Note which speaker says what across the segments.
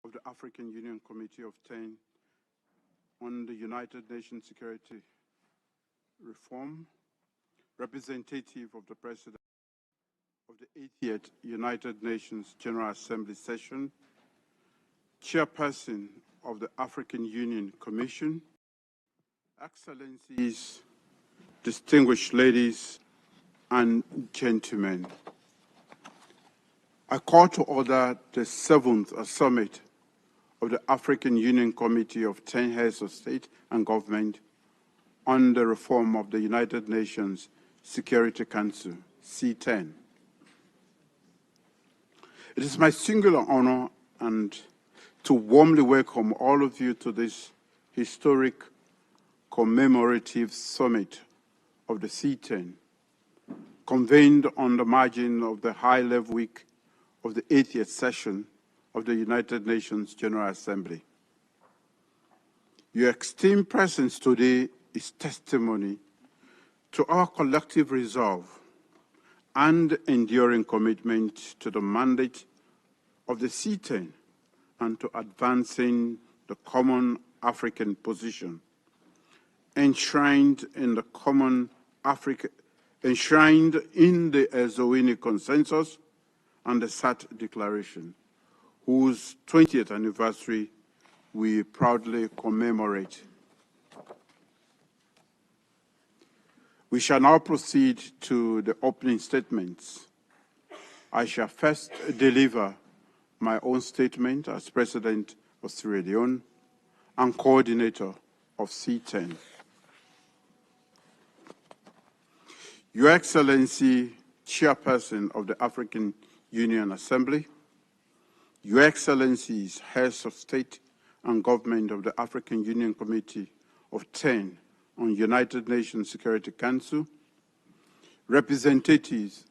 Speaker 1: of the African Union Committee of 10 on the United Nations Security Reform, representative of the President of the 80th United Nations General Assembly session, Chairperson of the African Union Commission, Excellencies, distinguished ladies and gentlemen, I call to order the 7th Summit of the African Union Committee of 10 Heads of State and Government on the reform of the United Nations Security Council, C-10. It is my singular honor and to warmly welcome all of you to this historic commemorative summit of the C-10, convened on the margin of the high-level week of the 80th session of the United Nations General Assembly. Your esteemed presence today is testimony to our collective resolve and enduring commitment to the mandate of the C-10 and to advancing the common African position, enshrined in the Eswatini Consensus and the SAT Declaration, whose 20th anniversary we proudly commemorate. We shall now proceed to the opening statements. I shall first deliver my own statement as President of Sierra Leone and coordinator of C-10. Your Excellency, Chairperson of the African Union Assembly, Your Excellencies, Heads of State and Government of the African Union Committee of 10 on United Nations Security Council, representative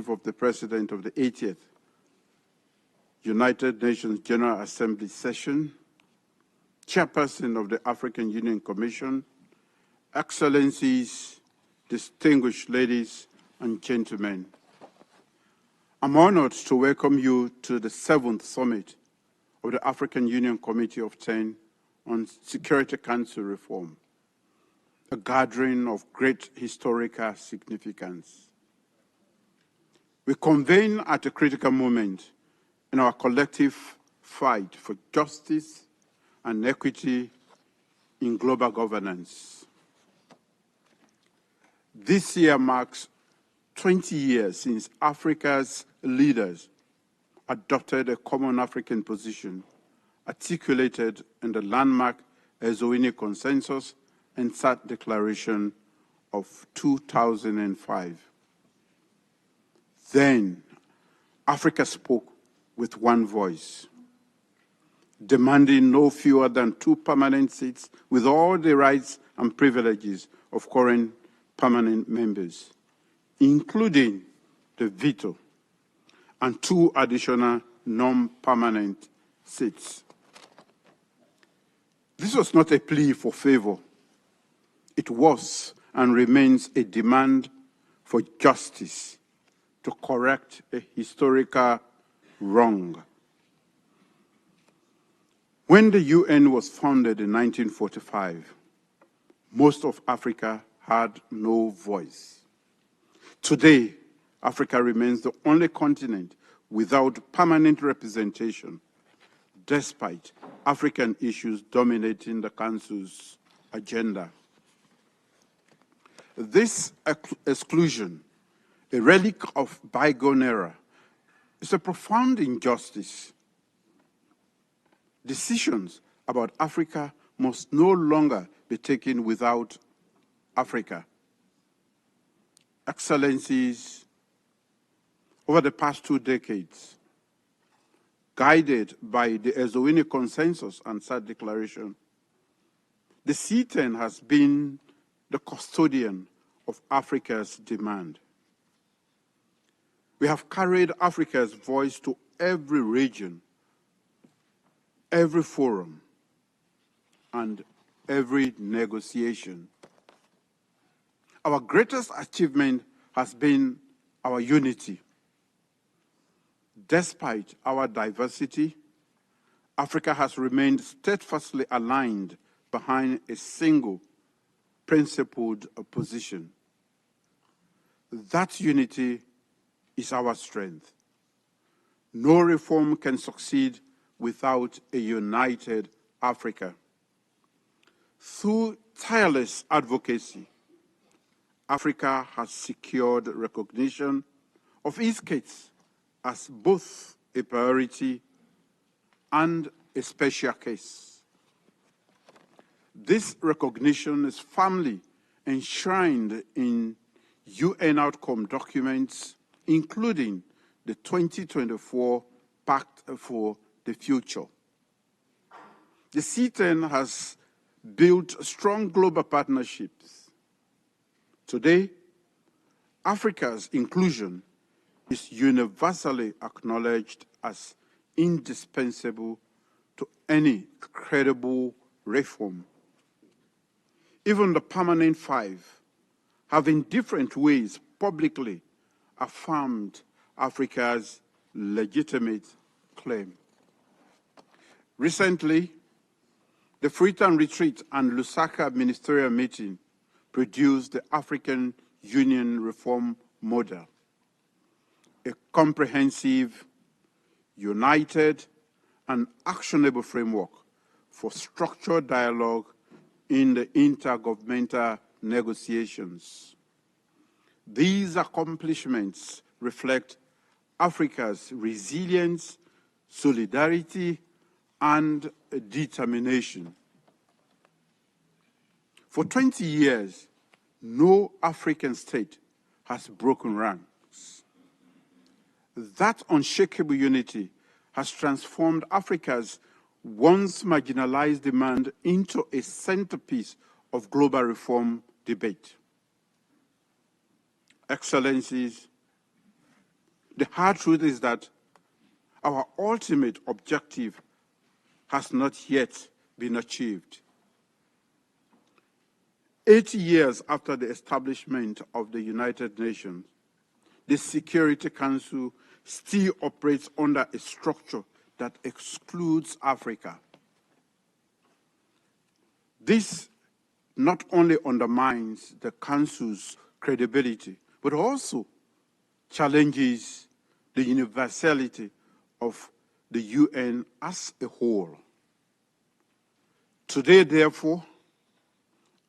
Speaker 1: of the President of the 80th United Nations General Assembly session, Chairperson of the African Union Commission, Excellencies, distinguished ladies and gentlemen, I'm honored to welcome you to the 7th Summit of the African Union Committee of 10 on Security Council Reform, a gathering of great historical significance. We convene at a critical moment in our collective fight for justice and equity in global governance. This year marks 20 years since Africa's leaders adopted a common African position articulated in the landmark Eswatini Consensus and SAT Declaration of 2005. Then, Africa spoke with one voice, demanding no fewer than 2 permanent seats with all the rights and privileges of current permanent members, including the veto, and 2 additional non-permanent seats. This was not a plea for favor. It was and remains a demand for justice to correct a historical wrong. When the UN was founded in 1945, most of Africa had no voice. Today, Africa remains the only continent without permanent representation, despite African issues dominating the Council's agenda. This exclusion, a relic of bygone era, is a profound injustice. Decisions about Africa must no longer be taken without Africa. Excellencies, over the past 2 decades, guided by the Eswatini Consensus and SAT Declaration, the C-10 has been the custodian of Africa's demand. We have carried Africa's voice to every region, every forum, and every negotiation. Our greatest achievement has been our unity. Despite our diversity, Africa has remained steadfastly aligned behind a single principled position. That unity is our strength. No reform can succeed without a united Africa. Through tireless advocacy, Africa has secured recognition of its case as both a priority and a special case. This recognition is firmly enshrined in UN outcome documents, including the 2024 Pact for the Future. The C-10 has built strong global partnerships. Today, Africa's inclusion is universally acknowledged as indispensable to any credible reform. Even the Permanent Five have in different ways publicly affirmed Africa's legitimate claim. Recently, the Freetown Retreat and Lusaka Ministerial Meeting produced the African Union Reform Model, a comprehensive, united, and actionable framework for structured dialogue in the intergovernmental negotiations. These accomplishments reflect Africa's resilience, solidarity, and determination. For 20 years, no African state has broken ranks. That unshakable unity has transformed Africa's once marginalized demand into a centerpiece of global reform debate. Excellencies, the hard truth is that our ultimate objective has not yet been achieved. 80 years after the establishment of the United Nations, the Security Council still operates under a structure that excludes Africa. This not only undermines the Council's credibility, but also challenges the universality of the UN as a whole. Today, therefore,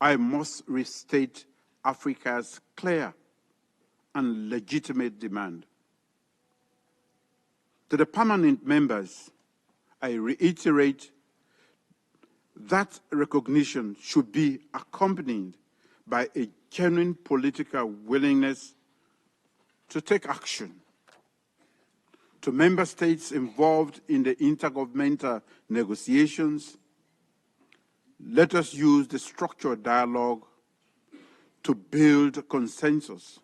Speaker 1: I must restate Africa's clear and legitimate demand. To the permanent members, I reiterate that recognition should be accompanied by a genuine political willingness to take action. To member states involved in the intergovernmental negotiations, let us use the structured dialogue to build consensus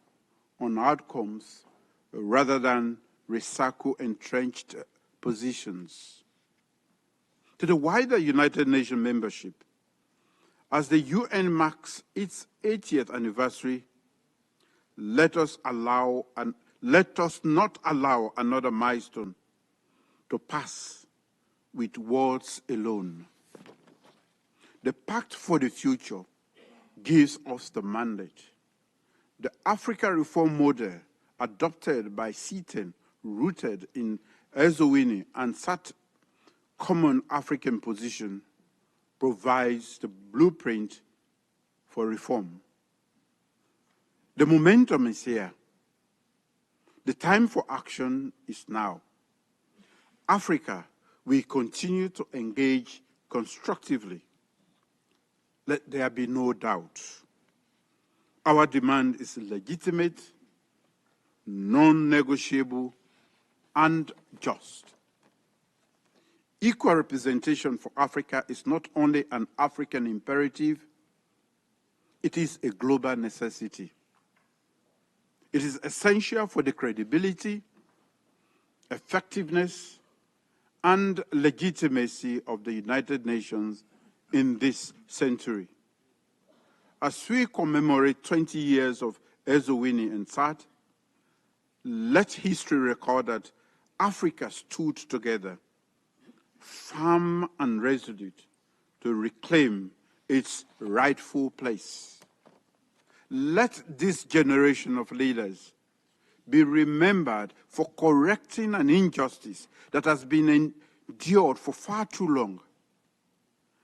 Speaker 1: on outcomes rather than recycle entrenched positions. To the wider United Nations membership, as the UN marks its 80th anniversary, let us not allow another milestone to pass with words alone. The Pact for the Future gives us the mandate. The Africa reform model adopted by C-10, rooted in Eswatini and SAT common African position, provides the blueprint for reform. The momentum is here. The time for action is now. Africa will continue to engage constructively. Let there be no doubt. Our demand is legitimate, non-negotiable, and just. Equal representation for Africa is not only an African imperative, it is a global necessity. It is essential for the credibility, effectiveness, and legitimacy of the United Nations in this century. As we commemorate 20 years of Eswatini and SAT, let history record that Africa stood together, firm and resolute, to reclaim its rightful place. Let this generation of leaders be remembered for correcting an injustice that has been endured for far too long,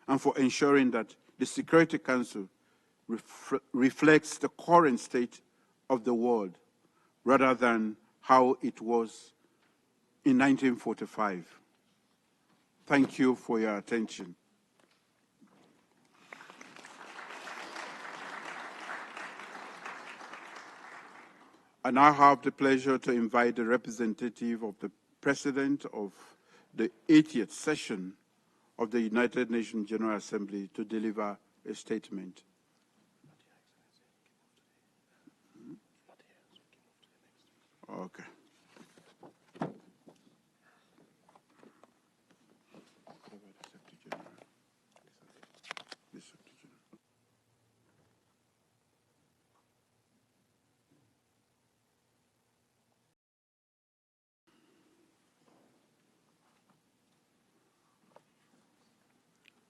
Speaker 1: and for ensuring that the Security Council reflects the current state of the world rather than how it was in 1945. Thank you for your attention. I now have the pleasure to invite the representative of the President of the 80th session of the United Nations General Assembly to deliver a statement. Okay.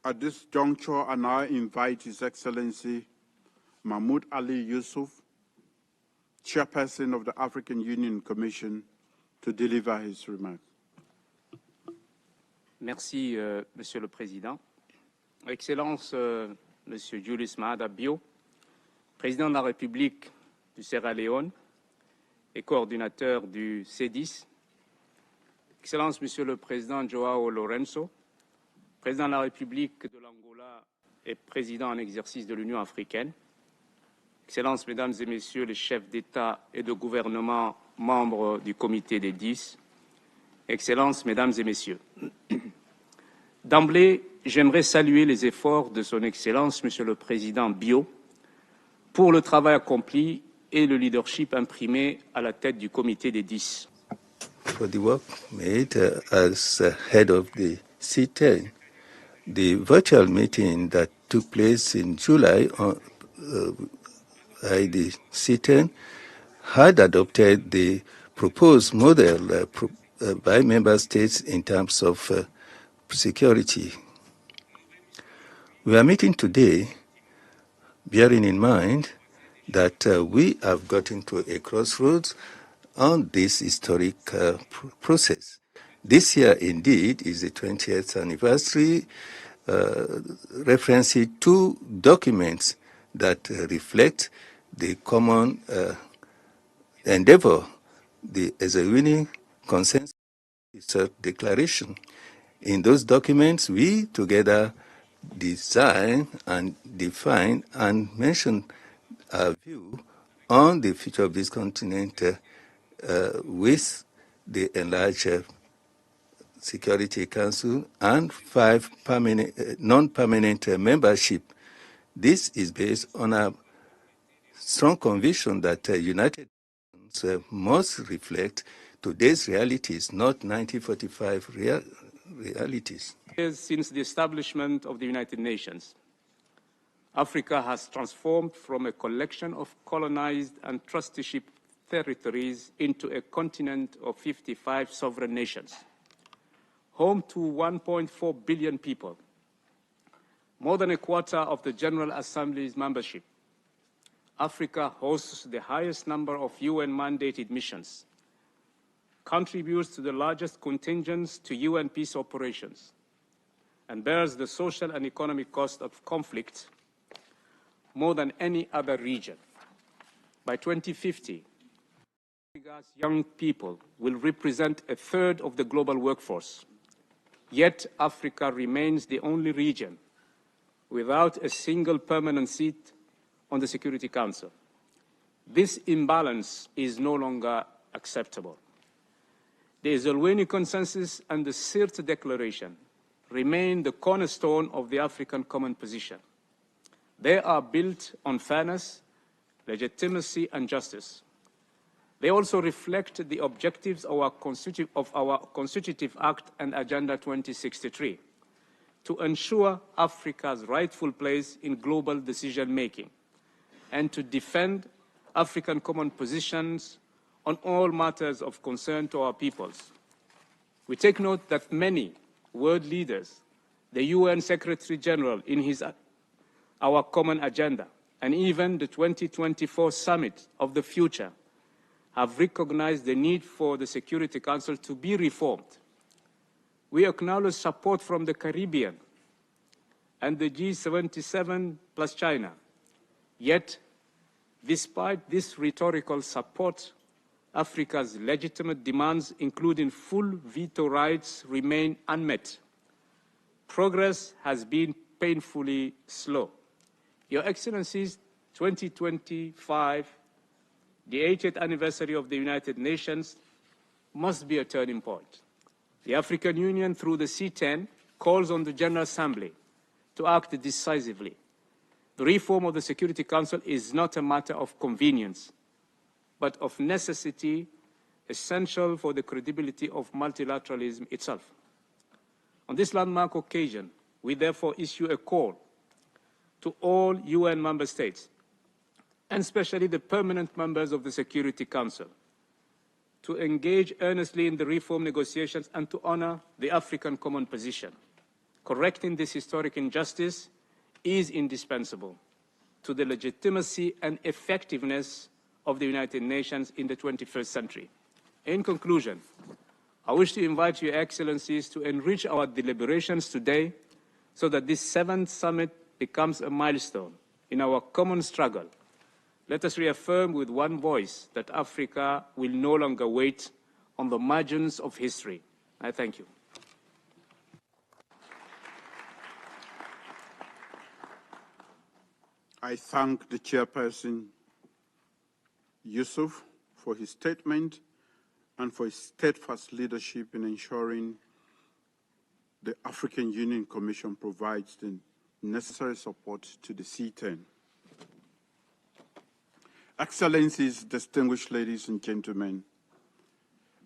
Speaker 1: At this juncture, I now invite His Excellency Mahmoud Ali Yusuf, Chairperson of the African Union Commission, to deliver his remarks.
Speaker 2: Merci, Monsieur le Président. Excellence, Monsieur Julius Maada Bio, Président de la République du Sierra Leone et coordinateur du C-10. Excellence, Monsieur le Président Joao Lourenço, Président de la République de l'Angola et Président en exercice de l'Union africaine. Excellences, Mesdames et Messieurs les chefs d'État et de gouvernement membres du Comité des 10. Excellences, Mesdames et Messieurs. D'emblée, j'aimerais saluer les efforts de Son Excellence, Monsieur le Président Bio, pour le travail accompli et le leadership imprimé à la tête du Comité des 10.
Speaker 3: For the work made as head of the C-10, the virtual meeting that took place in July by the C-10 had adopted the proposed model by member states in terms of security. We are meeting today bearing in mind that we have gotten to a crossroads on this historic process. This year, indeed, is the 20th anniversary, referencing two documents that reflect the common endeavor, the Ezewini Consensus Declaration. In those documents, we together design and define and mention our view on the future of this continent with the enlarged Security Council and 5 non-permanent membership. This is based on a strong conviction that United Nations must reflect today's realities, not 1945 realities.
Speaker 2: Since the establishment of the United Nations, Africa has transformed from a collection of colonized and trusteeship territories into a continent of 55 sovereign nations, home to 1.4 billion people, more than a quarter of the General Assembly's membership. Africa hosts the highest number of UN-mandated missions, contributes to the largest contingents to UN peace operations, and bears the social and economic cost of conflict more than any other region. By 2050, Africa's young people will represent a third of the global workforce. Yet Africa remains the only region without a single permanent seat on the Security Council. This imbalance is no longer acceptable. The Ezewini Consensus and the Sirte Declaration remain the cornerstone of the African common position. They are built on fairness, legitimacy, and justice. They also reflect the objectives of our Constitutive Act and Agenda 2063 to ensure Africa's rightful place in global decision-making and to defend African common positions on all matters of concern to our peoples. We take note that many world leaders, the UN Secretary General in our common agenda, and even the 2024 Summit of the Future have recognized the need for the Security Council to be reformed. We acknowledge support from the Caribbean and the G77 plus China. Yet, despite this rhetorical support, Africa's legitimate demands, including full veto rights, remain unmet. Progress has been painfully slow. Your Excellencies, 2025, the 80th anniversary of the United Nations, must be a turning point. The African Union, through the C-10, calls on the General Assembly to act decisively. The reform of the Security Council is not a matter of convenience, but of necessity, essential for the credibility of multilateralism itself. On this landmark occasion, we therefore issue a call to all UN member states, and especially the permanent members of the Security Council, to engage earnestly in the reform negotiations and to honor the African common position. Correcting this historic injustice is indispensable to the legitimacy and effectiveness of the United Nations in the 21st century. In conclusion, I wish to invite Your Excellencies to enrich our deliberations today so that this 7th summit becomes a milestone in our common struggle. Let us reaffirm with one voice that Africa will no longer wait on the margins of history. I thank you.
Speaker 1: I thank the chairperson, Yusuf, for his statement and for his steadfast leadership in ensuring the African Union Commission provides the necessary support to the C-10. Excellencies, distinguished ladies and gentlemen,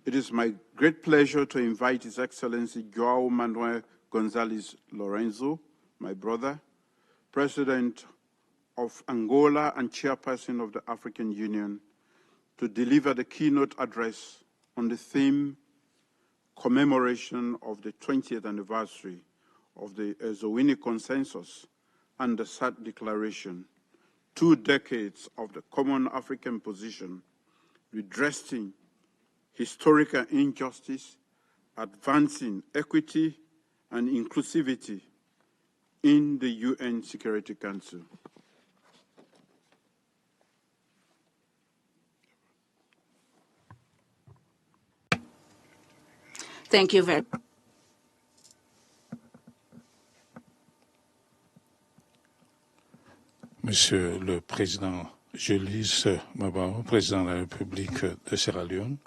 Speaker 1: it is my great pleasure to invite His Excellency João Manuel González Lorenzo, my brother, President of Angola and Chairperson of the African Union, to deliver the keynote address on the theme commemoration of the 20th anniversary of the Ezowini Consensus and the SAT Declaration, 2 decades of the common African position, redressing historical injustice, advancing equity and inclusivity in the UN Security Council.
Speaker 4: Thank you very much.
Speaker 5: Monsieur le Président Julius Mabao, Président de la République de Sierra Leone.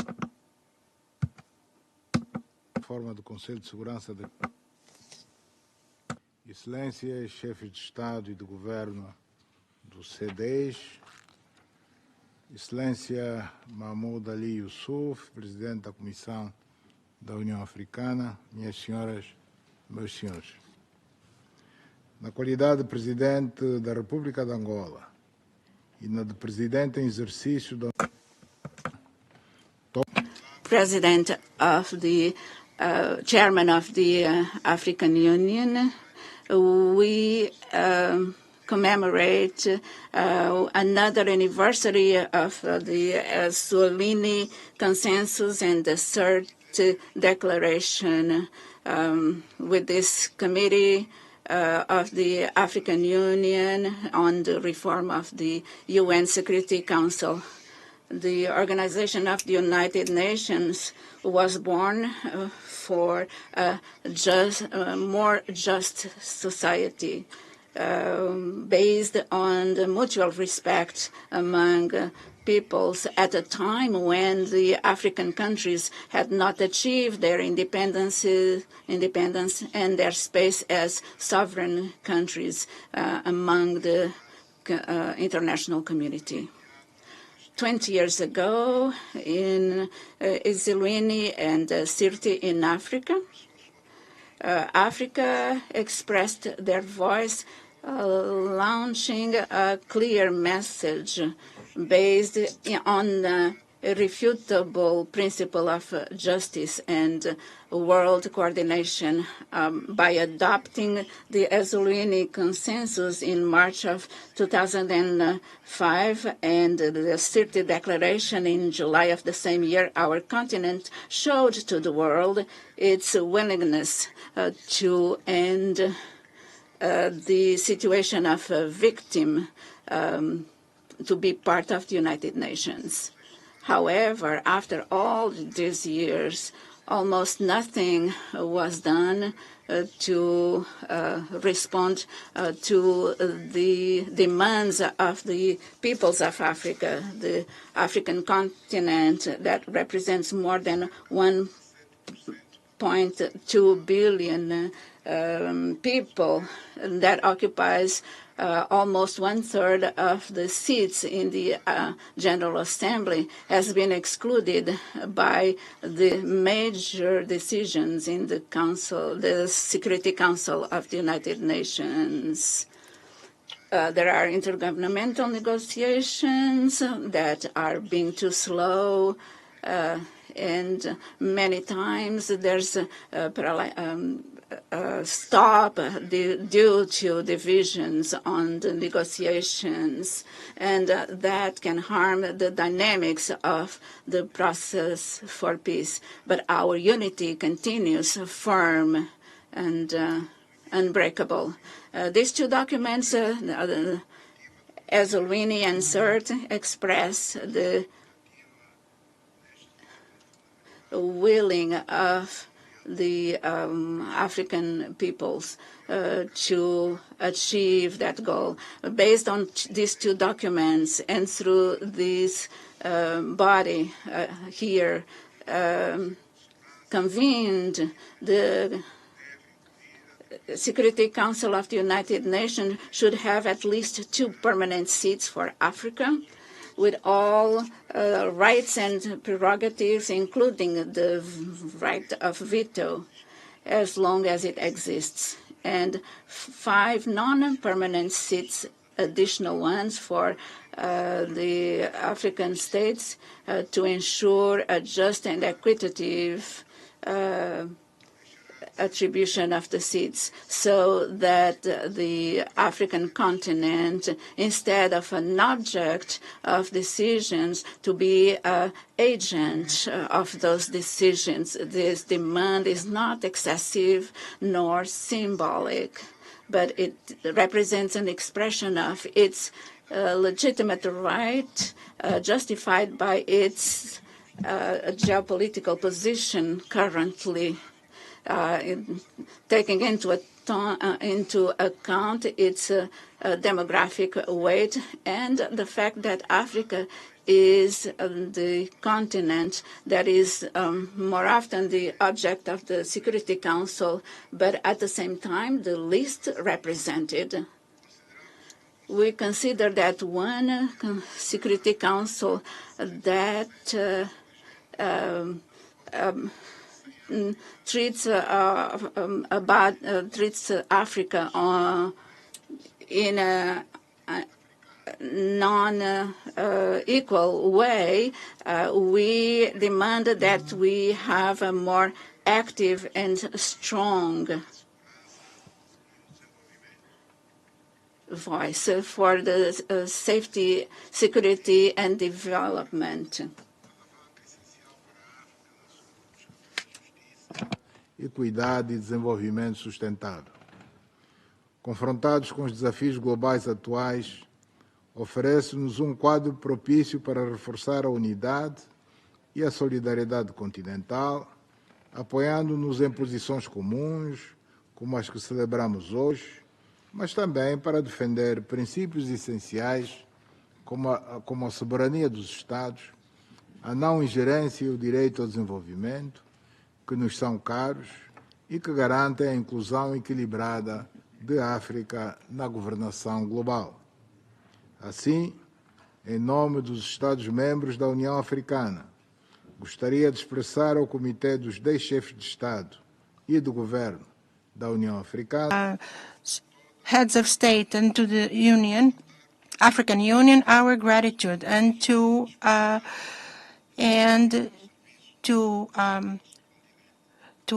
Speaker 6: Forma do Conselho de Segurança da Excelência, chefe de Estado e de Governo do C10, Excelência Mahmoud Ali Youssouf, Presidente da Comissão da União Africana, minhas senhoras, meus senhores. Na qualidade de Presidente da República de Angola e na de Presidente em exercício da
Speaker 4: President of the Chairman of the African Union, we commemorate another anniversary of the Ezowini Consensus and the third declaration with this committee of the African Union on the reform of the UN Security Council. The Organization of the United Nations was born for a more just society based on the mutual respect among peoples at a time when the African countries had not achieved their independence and their space as sovereign countries among the international community. 20 years ago, in Ezowini and Sirte in Africa, Africa expressed their voice, launching a clear message based on irrefutable principle of justice and world coordination by adopting the Essolini Consensus in March of 2005 and the Sirte Declaration in July of the same year. Our continent showed to the world its willingness to end the situation of a victim to be part of the United Nations. However, after all these years, almost nothing was done to respond to the demands of the peoples of Africa, the African continent that represents more than 1.2 billion people, that occupies almost 1/3 of the seats in the General Assembly, has been excluded by the major decisions in the Council, the Security Council of the United Nations. There are intergovernmental negotiations that are being too slow, and many times there's stop due to divisions on the negotiations, and that can harm the dynamics of the process for peace. But our unity continues firm and unbreakable. These two documents, Essolini and Sirte, express the willing of the African peoples to achieve that goal. Based on these two documents and through this body here convened, the Security Council of the United Nations should have at least 2 permanent seats for Africa, with all rights and prerogatives, including the right of veto, as long as it exists, and 5 non-permanent seats, additional ones for the African states to ensure a just and equitative attribution of the seats, so that the African continent, instead of an object of decisions, to be an agent of those decisions. This demand is not excessive nor symbolic, but it represents an expression of its legitimate right, justified by its geopolitical position currently, taking into account its demographic weight and the fact that Africa is the continent that is more often the object of the Security Council, but at the same time the least represented. We consider that one Security Council that treats Africa in a non-equal way. We demand that we have a more active and strong voice for the safety, security, and development.
Speaker 6: Equidade e desenvolvimento sustentável. Confrontados com os desafios globais atuais, oferece-nos um quadro propício para reforçar a unidade e a solidariedade continental, apoiando-nos em posições comuns, como as que celebramos hoje, mas também para defender princípios essenciais como a soberania dos Estados, a não ingerência e o direito ao desenvolvimento, que nos são caros e que garantem a inclusão equilibrada de África na governação global. Assim, em nome dos Estados-membros da União Africana, gostaria de expressar ao Comitê dos 10 chefes de Estado e de Governo da União Africana,
Speaker 7: heads of state, and to the Union, African Union, our gratitude, and to and to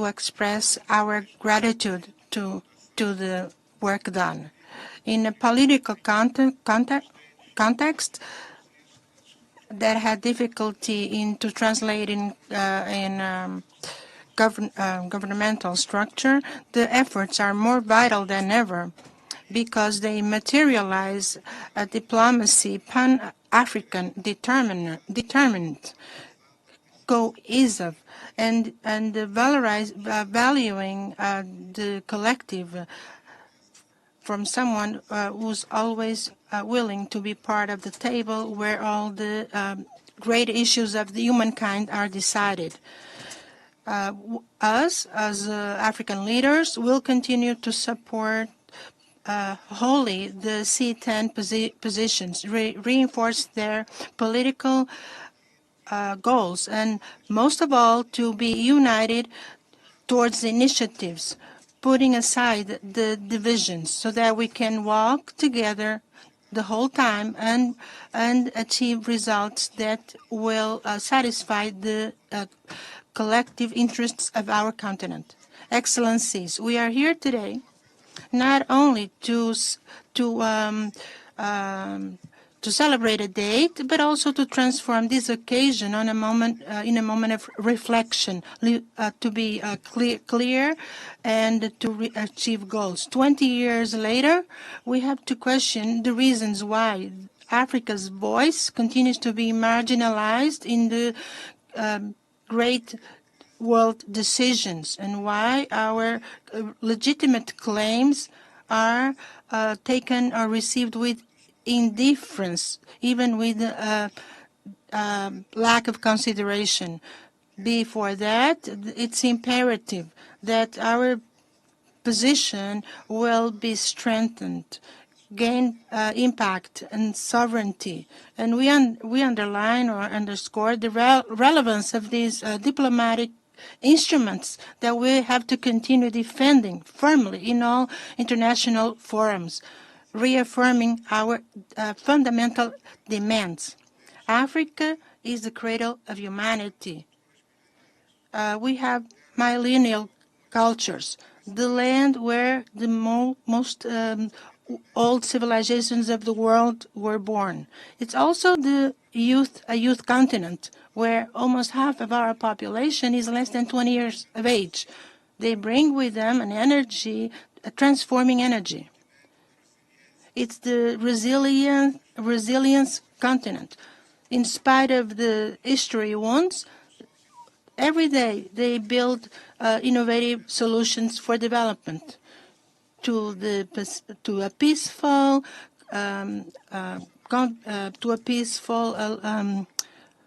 Speaker 7: express our gratitude to the work done. In a political context that had difficulty into translating in governmental structure, the efforts are more vital than ever because they materialize a diplomacy pan-African determined, cohesive, and valuing the collective from someone who's always willing to be part of the table where all the great issues of the humankind are decided. Us, as African leaders, will continue to support wholly the C-10 positions, reinforce their political goals, and most of all, to be united towards initiatives, putting aside the divisions so that we can walk together the whole time and achieve results that will satisfy the collective interests of our continent. Excellencies, we are here today not only to celebrate a date, but also to transform this occasion on a moment in a moment of reflection, to be clear and to achieve goals. 20 years later, we have to question the reasons why Africa's voice continues to be marginalized in the great world decisions, and why our legitimate claims are taken or received with indifference, even with lack of consideration. Before that, it's imperative that our position will be strengthened, gain impact and sovereignty. And we underline or underscore the relevance of these diplomatic instruments that we have to continue defending firmly in all international forums, reaffirming our fundamental demands. Africa is the cradle of humanity. We have millennial cultures, the land where the most old civilizations of the world were born. It's also a youth continent where almost half of our population is less than 20 years of age. They bring with them an energy, a transforming energy. It's the resilience continent. In spite of the history wounds, every day they build innovative solutions for development to a peaceful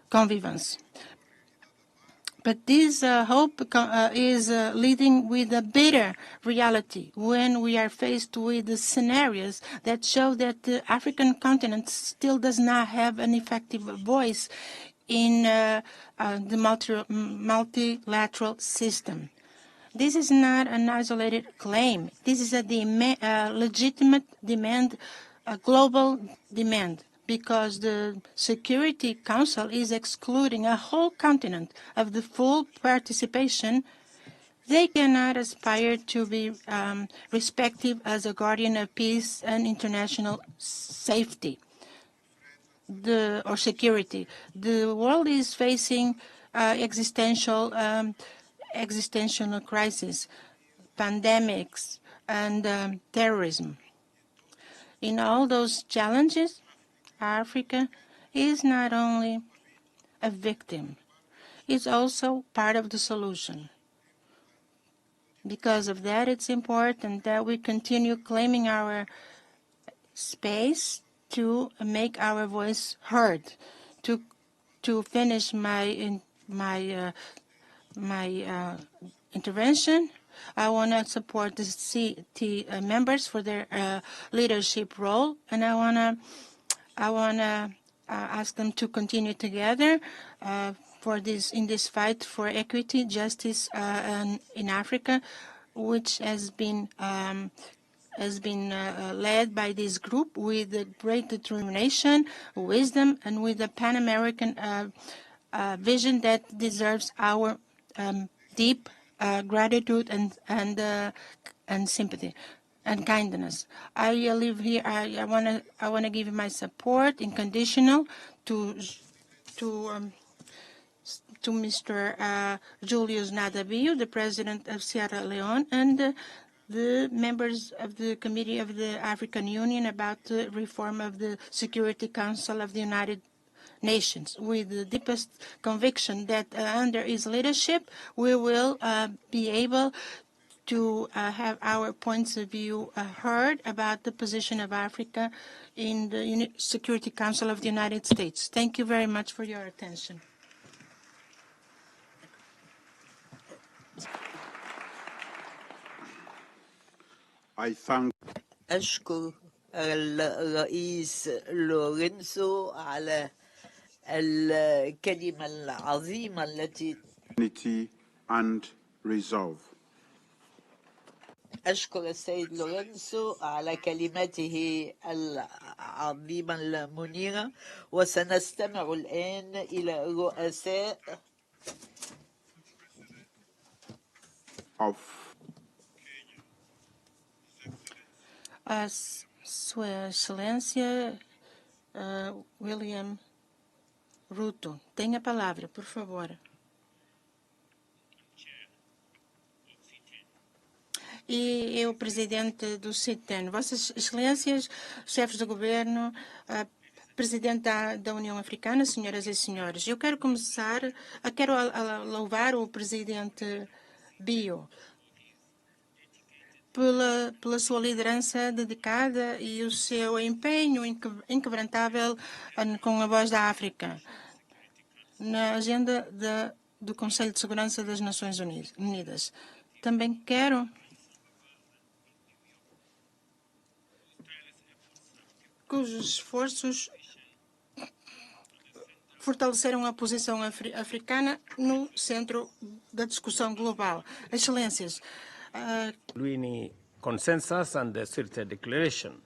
Speaker 7: convivence. But this hope is leading with a bitter reality when we are faced with the scenarios that show that the African continent still does not have an effective voice in the multilateral system. This is not an isolated claim. This is a legitimate demand, a global demand, because the Security Council is excluding a whole continent of the full participation. They cannot aspire to be respected as a guardian of peace and international safety or security. The world is facing existential crisis, pandemics, and terrorism. In all those challenges, Africa is not only a victim, it's also part of the solution. Because of that, it's important that we continue claiming our space to make our voice heard. To finish my intervention, I want to support the CT members for their leadership role, and I want to ask them to continue together in this fight for equity, justice, and in Africa, which has been led by this group with great determination, wisdom, and with a Pan-American vision that deserves our deep gratitude and sympathy and kindness. I live here. I wanna give my support unconditional to Mr. Julius Nadabio, the President of Sierra Leone, and the members of the Committee of the African Union about the reform of the Security Council of the United Nations, with the deepest conviction that under his leadership we will be able to have our points of view heard about the position of Africa in the Security Council of the United States. Thank you very much for your attention.
Speaker 1: I thank
Speaker 8: أشكر الرئيس لورينسو على الكلمة العظيمة التي
Speaker 1: unity and resolve.
Speaker 8: أشكر السيد لورينسو على كلمته العظيمة المنيرة، وسنستمع الآن إلى رؤساء
Speaker 1: Of
Speaker 7: Sua Excelência William Ruto. Tenha a palavra, por favor. E eu, presidente do C-10, Vossas Excelências, chefes de governo, presidente da União Africana, senhoras e senhores, eu quero começar, quero louvar o presidente Bio pela sua liderança dedicada e o seu empenho inquebrantável com a voz da África na agenda do Conselho de Segurança das Nações Unidas. Também quero cujos esforços fortaleceram a posição africana no centro da discussão global. Excelências,
Speaker 9: Luini Consensus and the C-10 Declaration,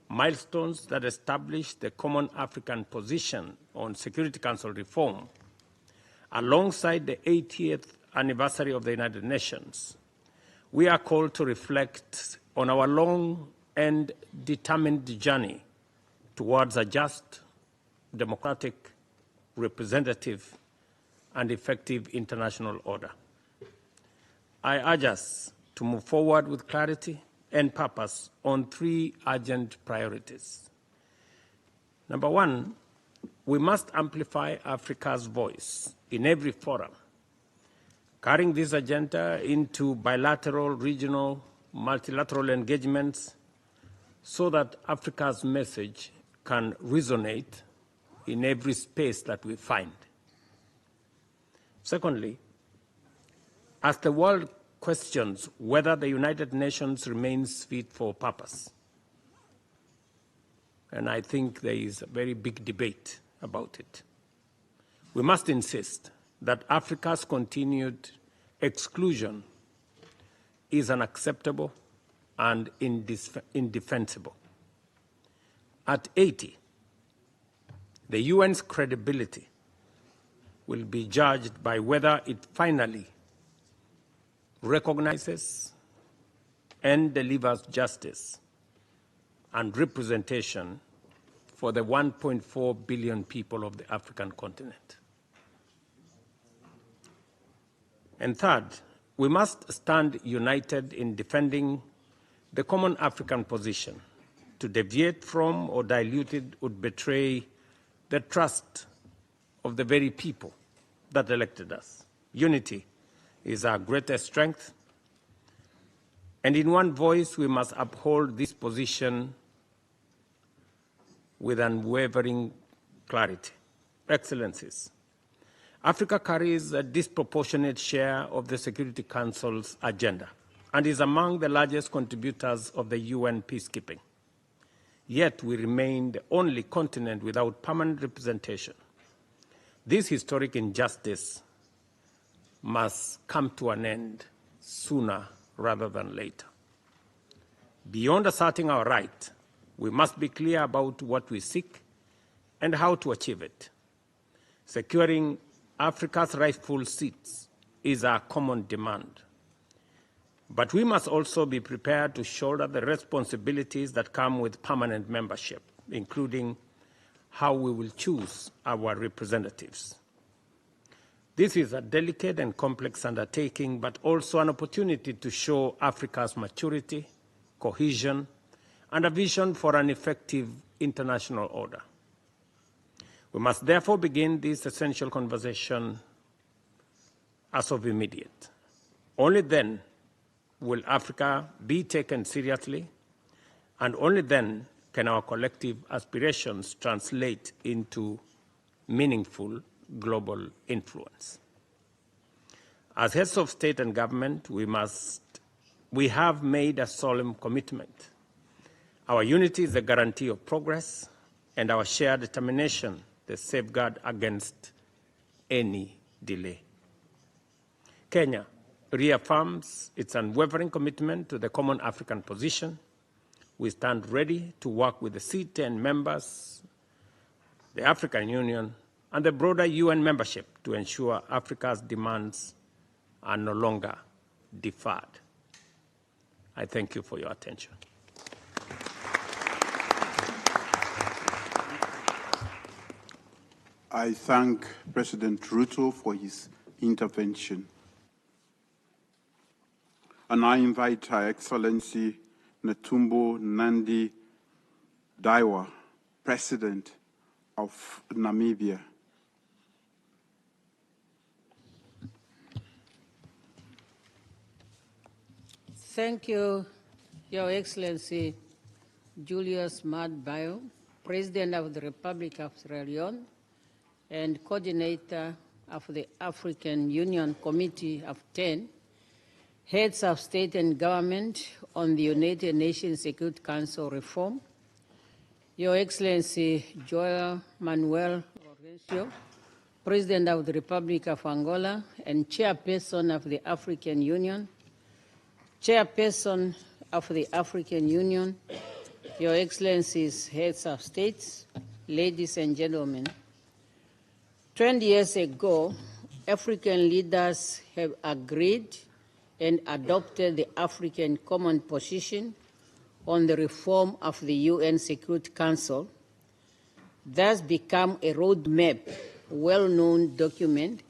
Speaker 9: milestones that establish the common African position on Security Council reform, alongside the 80th anniversary of the United Nations. We are called to reflect on our long and determined journey towards a just, democratic, representative, and effective international order. I urge us to move forward with clarity and purpose on three urgent priorities. Number one, we must amplify Africa's voice in every forum, carrying this agenda into bilateral, regional, multilateral engagements so that Africa's message can resonate in every space that we find. Secondly, as the world questions whether the United Nations remains fit for purpose, and I think there is a very big debate about it, we must insist that Africa's continued exclusion is unacceptable and indefensible. At 80, the UN's credibility will be judged by whether it finally recognizes and delivers justice and representation for the 1.4 billion people of the African continent. And third, we must stand united in defending the common African position. To deviate from or dilute it would betray the trust of the very people that elected us. Unity is our greatest strength, and in one voice we must uphold this position with unwavering clarity. Excellencies, Africa carries a disproportionate share of the Security Council's agenda and is among the largest contributors of the UN peacekeeping. Yet we remain the only continent without permanent representation. This historic injustice must come to an end sooner rather than later. Beyond asserting our right, we must be clear about what we seek and how to achieve it. Securing Africa's rightful seats is our common demand. But we must also be prepared to shoulder the responsibilities that come with permanent membership, including how we will choose our representatives. This is a delicate and complex undertaking, but also an opportunity to show Africa's maturity, cohesion, and a vision for an effective international order. We must therefore begin this essential conversation as of immediate. Only then will Africa be taken seriously, and only then can our collective aspirations translate into meaningful global influence. As heads of state and government, we have made a solemn commitment. Our unity is the guarantee of progress, and our shared determination the safeguard against any delay. Kenya reaffirms its unwavering commitment to the common African position. We stand ready to work with the C-10 members, the African Union, and the broader UN membership to ensure Africa's demands are no longer deferred. I thank you for your attention.
Speaker 1: I thank President Ruto for his intervention. And I invite Her Excellency Netumbo Nandi Daiwa, President of Namibia.
Speaker 10: Thank you, Your Excellency Julius Maad Bio, President of the Republic of Sierra Leone and Coordinator of the African Union Committee of 10, Heads of State and Government on the United Nations Security Council reform, Your Excellency João Manuel Lourenço, President of the Republic of Angola and Chairperson of the African Union, Chairperson of the African Union, Your Excellencies, Heads of States, ladies and gentlemen. 20 years ago, African leaders have agreed and adopted the African Common Position on the reform of the UN Security Council, thus become a roadmap, well-known document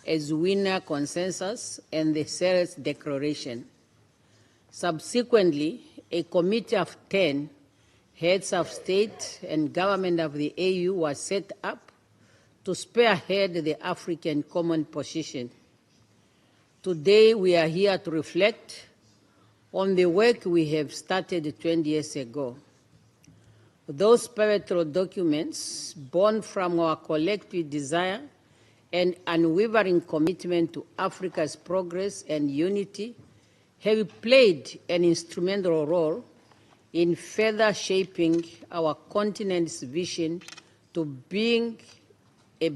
Speaker 10: as Wiener Consensus and the Ceres Declaration. Subsequently, a committee of 10 heads of state and government of the AU was set up to spearhead the African Common Position. Today, we are here to reflect on the work we have started 20 years ago. Those pivotal documents, born from our collective desire and unwavering commitment to Africa's progress and unity, have played an instrumental role in further shaping our continent's vision to being a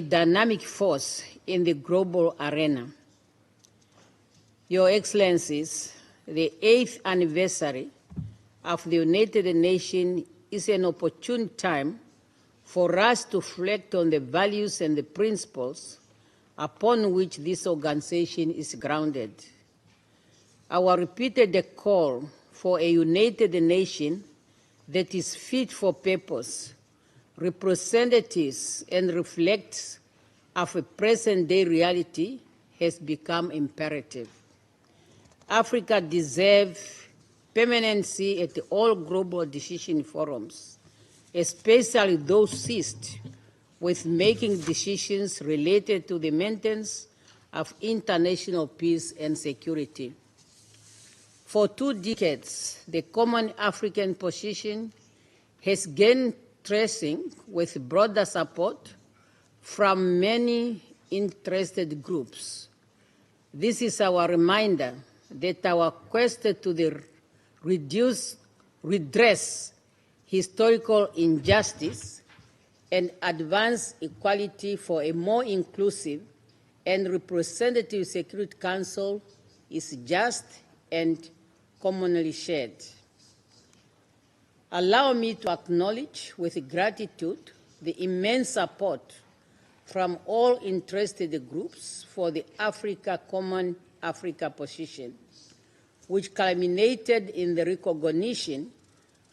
Speaker 10: dynamic force in the global arena. Your Excellencies, the 8th anniversary of the United Nations is an opportune time for us to reflect on the values and the principles upon which this organization is grounded. Our repeated call for a united nation that is fit for purpose, representatives and reflects of a present-day reality has become imperative. Africa deserves permanency at all global decision forums, especially those seized with making decisions related to the maintenance of international peace and security. For 2 decades, the Common African Position has gained traction with broader support from many interested groups. This is our reminder that our quest to redress historical injustice and advance equality for a more inclusive and representative Security Council is just and commonly shared. Allow me to acknowledge with gratitude the immense support from all interested groups for the Common Africa position, which culminated in the recognition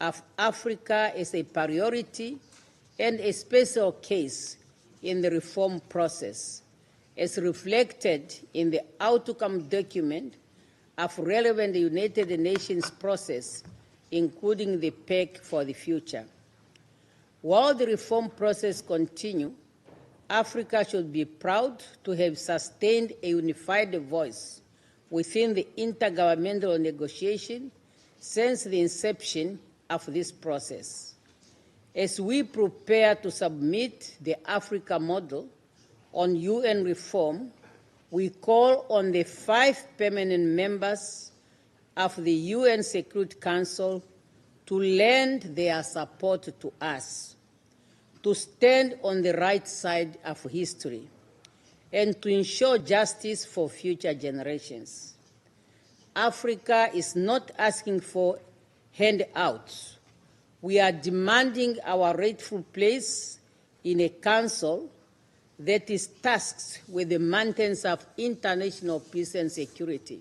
Speaker 10: of Africa as a priority and a special case in the reform process, as reflected in the outcome document of relevant United Nations process, including the PEC for the future. While the reform process continues, Africa should be proud to have sustained a unified voice within the intergovernmental negotiation since the inception of this process. As we prepare to submit the Africa model on UN reform, we call on the 5 permanent members of the UN Security Council to lend their support to us, to stand on the right side of history, and to ensure justice for future generations. Africa is not asking for handouts. We are demanding our rightful place in a council that is tasked with the maintenance of international peace and security,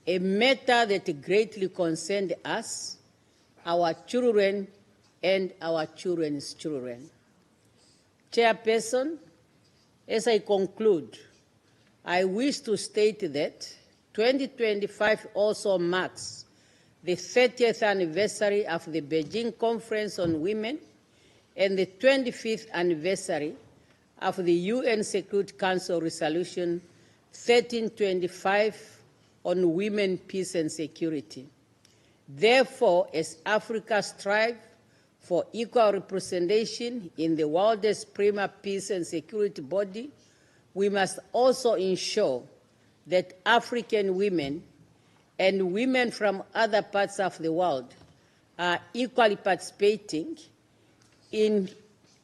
Speaker 10: a matter that greatly concerns us, our children, and our children's children. Chairperson, as I conclude, I wish to state that 2025 also marks the 30th anniversary of the Beijing Conference on Women and the 25th anniversary of the UN Security Council Resolution 1325 on women, peace, and security. Therefore, as Africa strives for equal representation in the world's premier peace and security body, we must also ensure that African women and women from other parts of the world are equally participating in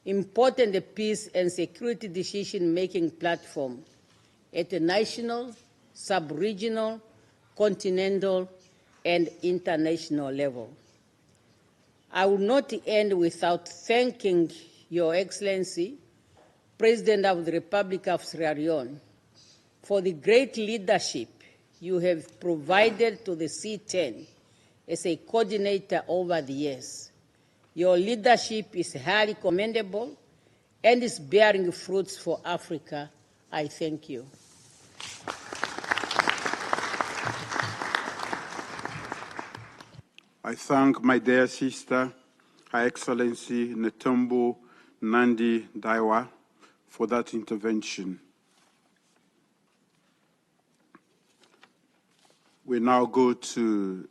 Speaker 10: important peace and security decision-making platforms at the national, sub-regional, continental, and international level. I will not end without thanking Your Excellency, President of the Republic of Sierra Leone, for the great leadership you have provided to the C-10 as a coordinator over the years. Your leadership is highly commendable and is bearing fruits for Africa. I thank you.
Speaker 1: I thank my dear sister, Her Excellency Netumbo Nandi Daiwa, for that intervention. We now go to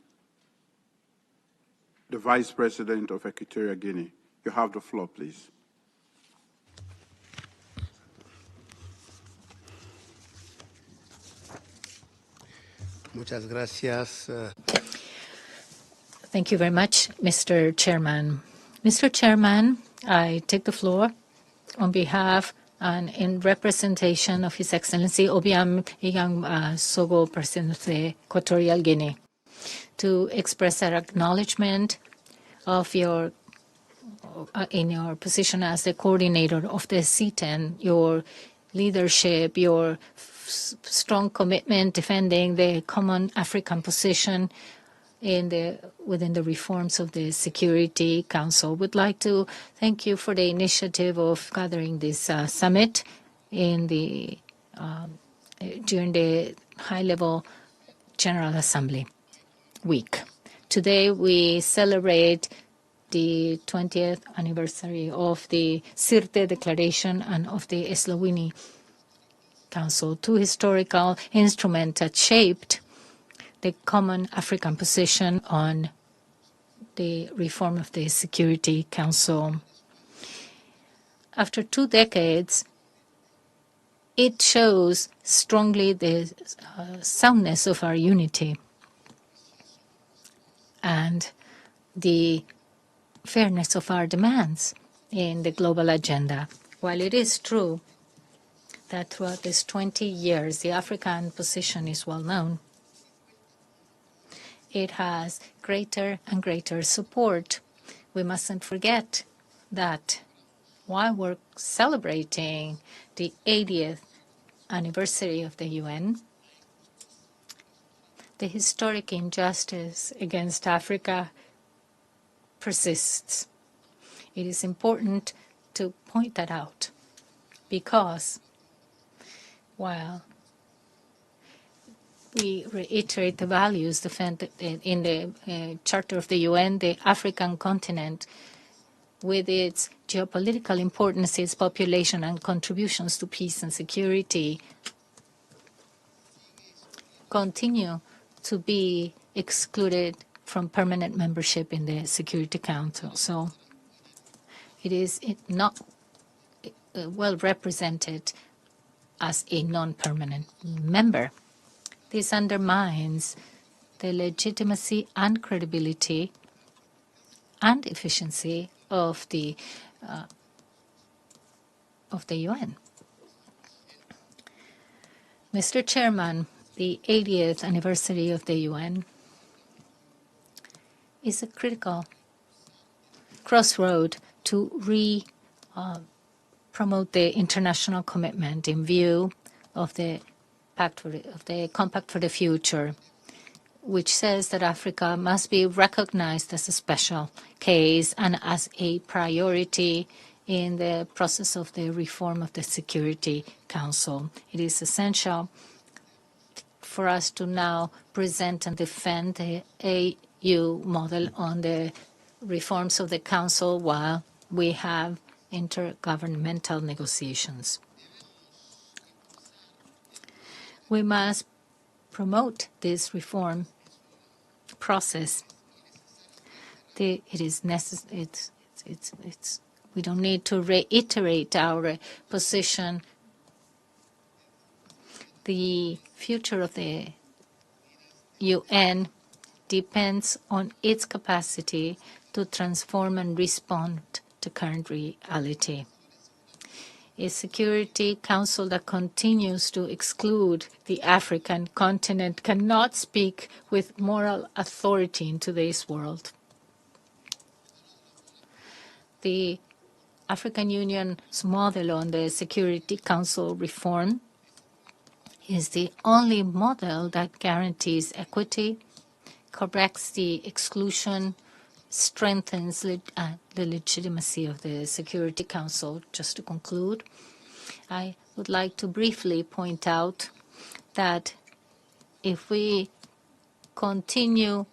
Speaker 1: the Vice President of Equatorial Guinea. You have the floor, please.
Speaker 11: Muchas gracias.
Speaker 12: Thank you very much, Mr. Chairman. Mr. Chairman, I take the floor on behalf and in representation of His Excellency Obiang Sogo, President of the Equatorial Guinea, to express our acknowledgement of your in your position as the coordinator of the C-10, your leadership, your strong commitment defending the common African position within the reforms of the Security Council. Would like to thank you for the initiative of gathering this summit during the high-level General Assembly week. Today we celebrate the 20th anniversary of the C-10 Declaration and of the Eswatini Council, two historical instruments that shaped the common African position on the reform of the Security Council. After 2 decades, it shows strongly the soundness of our unity and the fairness of our demands in the global agenda. While it is true that throughout these 20 years, the African position is well known, it has greater and greater support. We mustn't forget that while we're celebrating the 80th anniversary of the UN, the historic injustice against Africa persists. It is important to point that out because while we reiterate the values defended in the Charter of the UN, the African continent, with its geopolitical importance, its population, and contributions to peace and security, continue to be excluded from permanent membership in the Security Council. So it is not well represented as a non-permanent member. This undermines the legitimacy and credibility and efficiency of the UN. Mr. Chairman, the 80th anniversary of the UN is a critical crossroad to promote the international commitment in view of the Compact for the Future, which says that Africa must be recognized as a special case and as a priority in the process of the reform of the Security Council. It is essential for us to now present and defend the AU model on the reforms of the Council while we have intergovernmental negotiations. We must promote this reform process. It is necessary. We don't need to reiterate our position. The future of the UN depends on its capacity to transform and respond to current reality. A Security Council that continues to exclude the African continent cannot speak with moral authority in today's world. The African Union's model on the Security Council reform is the only model that guarantees equity, corrects the exclusion, strengthens the legitimacy of the Security Council. Just to conclude, I would like to briefly point out that if we continue,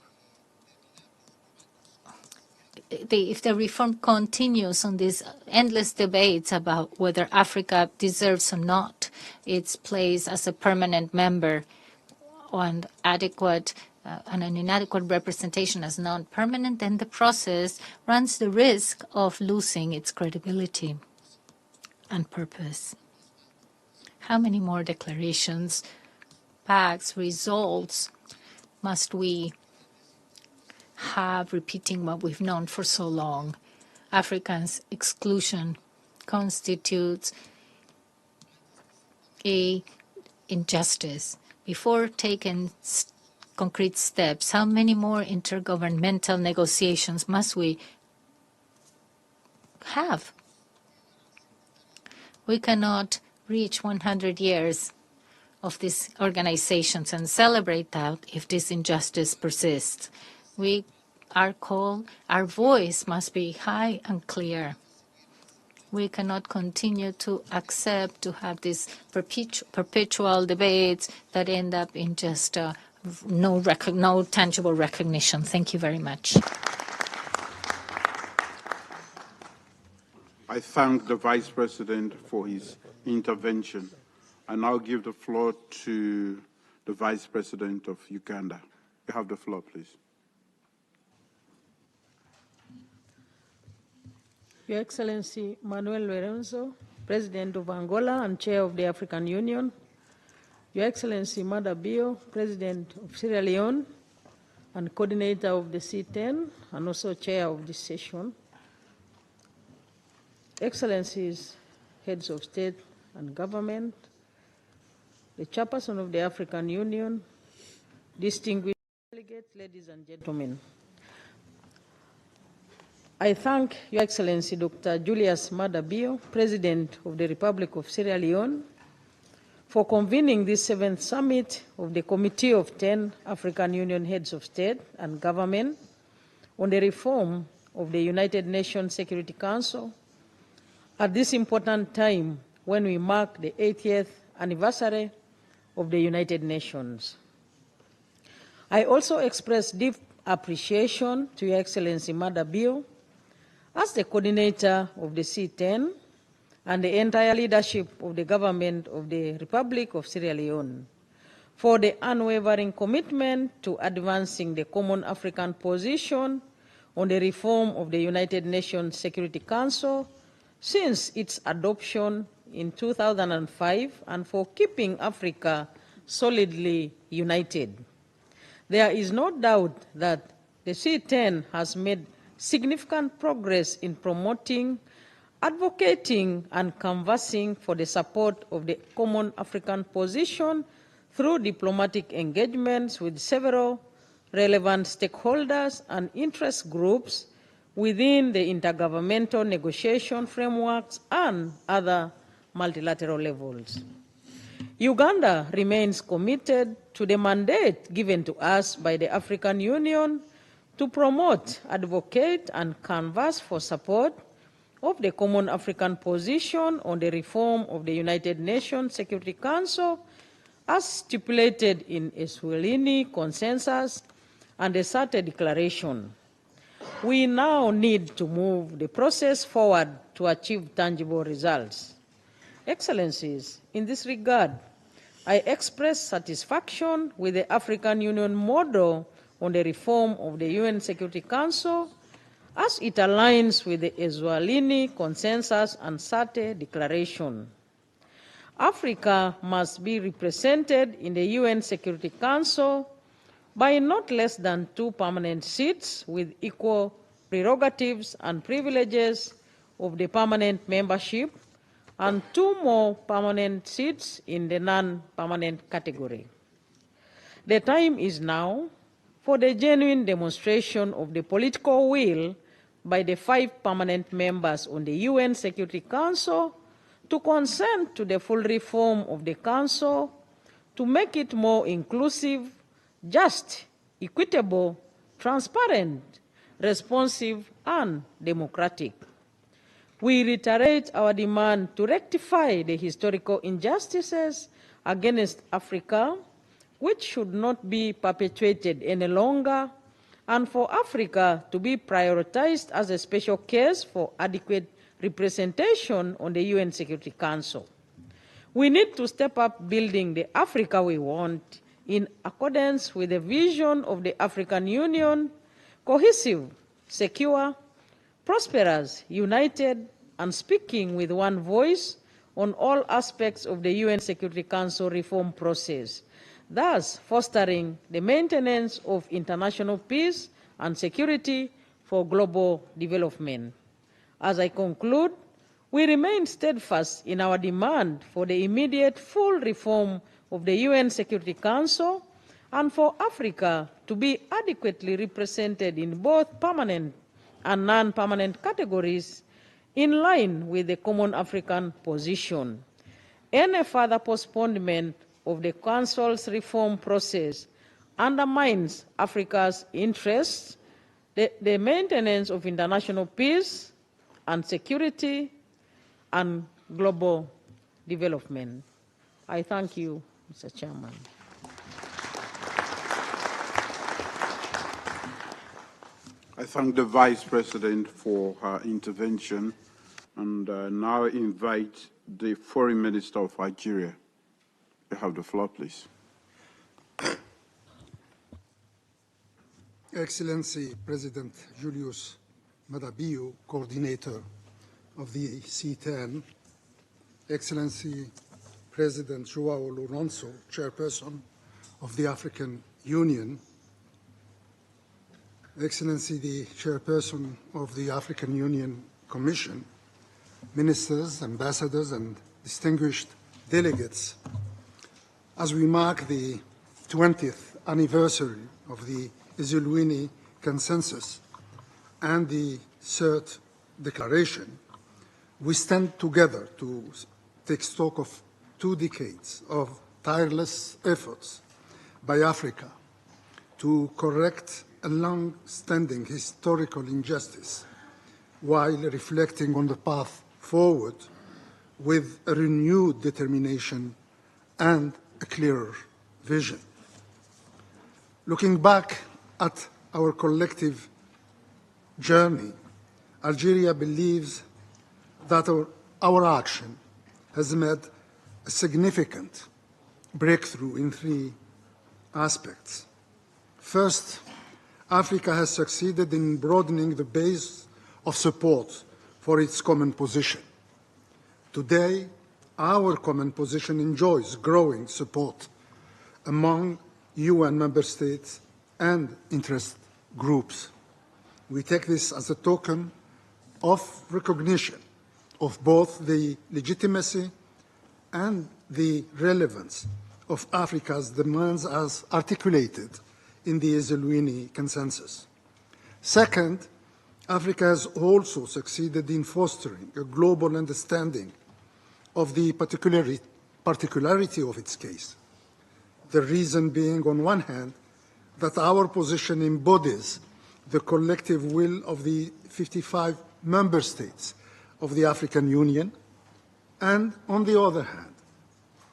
Speaker 12: if the reform continues on these endless debates about whether Africa deserves or not its place as a permanent member and an inadequate representation as non-permanent, then the process runs the risk of losing its credibility and purpose. How many more declarations, pacts, results must we have repeating what we've known for so long? Africans' exclusion constitutes an injustice. Before taking concrete steps, how many more intergovernmental negotiations must we have? We cannot reach 100 years of these organizations and celebrate that if this injustice persists. Our voice must be high and clear. We cannot continue to accept to have these perpetual debates that end up in just no tangible recognition. Thank you very much.
Speaker 1: I thank the Vice President for his intervention. I now give the floor to the Vice President of Uganda. You have the floor, please.
Speaker 13: Your Excellency Manuel Lorenzo, President of Angola and Chair of the African Union, Your Excellency Mada Bio, President of Sierra Leone and Coordinator of the C-10 and also Chair of this session, Excellencies, Heads of State and Government, the Chairperson of the African Union, distinguished delegates, ladies and gentlemen. I thank Your Excellency Dr. Julius Maada Bio, President of the Republic of Sierra Leone, for convening this 7th summit of the Committee of 10 African Union Heads of State and Government on the reform of the United Nations Security Council at this important time when we mark the 80th anniversary of the United Nations. I also express deep appreciation to Your Excellency Maada Bio as the coordinator of the C-10 and the entire leadership of the government of the Republic of Sierra Leone for the unwavering commitment to advancing the common African position on the reform of the United Nations Security Council since its adoption in 2005 and for keeping Africa solidly united. There is no doubt that the C-10 has made significant progress in promoting, advocating, and canvassing for the support of the common African position through diplomatic engagements with several relevant stakeholders and interest groups within the intergovernmental negotiation frameworks and other multilateral levels. Uganda remains committed to the mandate given to us by the African Union to promote, advocate, and canvass for support of the common African position on the reform of the United Nations Security Council as stipulated in a Eswatini Consensus and the SATE Declaration. We now need to move the process forward to achieve tangible results. Excellencies, in this regard, I express satisfaction with the African Union model on the reform of the UN Security Council as it aligns with the Eswatini Consensus and SATE Declaration. Africa must be represented in the UN Security Council by not less than 2 permanent seats with equal prerogatives and privileges of the permanent membership and 2 more permanent seats in the non-permanent category. The time is now for the genuine demonstration of the political will by the 5 permanent members on the UN Security Council to consent to the full reform of the Council to make it more inclusive, just, equitable, transparent, responsive, and democratic. We reiterate our demand to rectify the historical injustices against Africa, which should not be perpetuated any longer, and for Africa to be prioritized as a special case for adequate representation on the UN Security Council. We need to step up building the Africa we want in accordance with the vision of the African Union, cohesive, secure, prosperous, united, and speaking with one voice on all aspects of the UN Security Council reform process, thus fostering the maintenance of international peace and security for global development. As I conclude, we remain steadfast in our demand for the immediate full reform of the UN Security Council and for Africa to be adequately represented in both permanent and non-permanent categories in line with the common African position. Any further postponement of the Council's reform process undermines Africa's interests, the maintenance of international peace and security, and global development. I thank you, Mr. Chairman.
Speaker 1: I thank the Vice President for her intervention and now invite the Foreign Minister of Algeria. You have the floor, please.
Speaker 14: Excellency President Julius Maada Bio, Coordinator of the C-10, Excellency President João Lourenço, Chairperson of the African Union, Excellency the Chairperson of the African Union Commission, Ministers, Ambassadors, and distinguished delegates, as we mark the 20th anniversary of the Eswatini Consensus and the Third Declaration, we stand together to take stock of 2 decades of tireless efforts by Africa to correct a long-standing historical injustice while reflecting on the path forward with a renewed determination and a clearer vision. Looking back at our collective journey, Algeria believes that our action has made a significant breakthrough in 3 aspects. First, Africa has succeeded in broadening the base of support for its common position. Today, our common position enjoys growing support among UN member states and interest groups. We take this as a token of recognition of both the legitimacy and the relevance of Africa's demands as articulated in the Esselunini Consensus. Second, Africa has also succeeded in fostering a global understanding of the particularity of its case. The reason being, on one hand, that our position embodies the collective will of the 55 member states of the African Union, and on the other hand,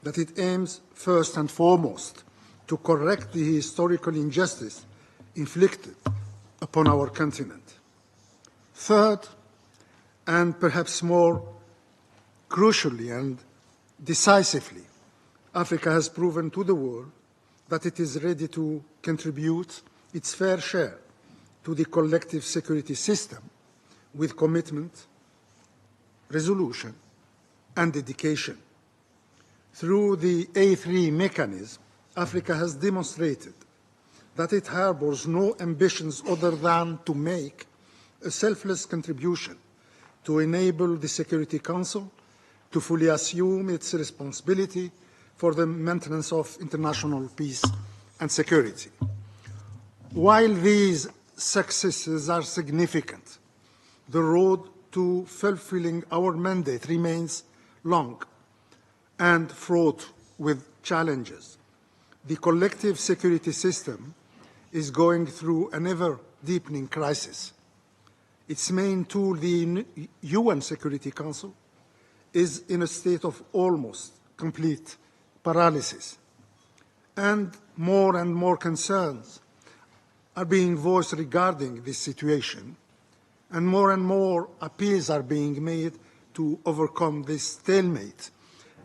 Speaker 14: that it aims first and foremost to correct the historical injustice inflicted upon our continent. Third, and perhaps more crucially and decisively, Africa has proven to the world that it is ready to contribute its fair share to the collective security system with commitment, resolution, and dedication. Through the A3 mechanism, Africa has demonstrated that it harbors no ambitions other than to make a selfless contribution to enable the Security Council to fully assume its responsibility for the maintenance of international peace and security. While these successes are significant, the road to fulfilling our mandate remains long and fraught with challenges. The collective security system is going through an ever-deepening crisis. Its main tool, the UN Security Council, is in a state of almost complete paralysis. And more concerns are being voiced regarding this situation, and more appeals are being made to overcome this stalemate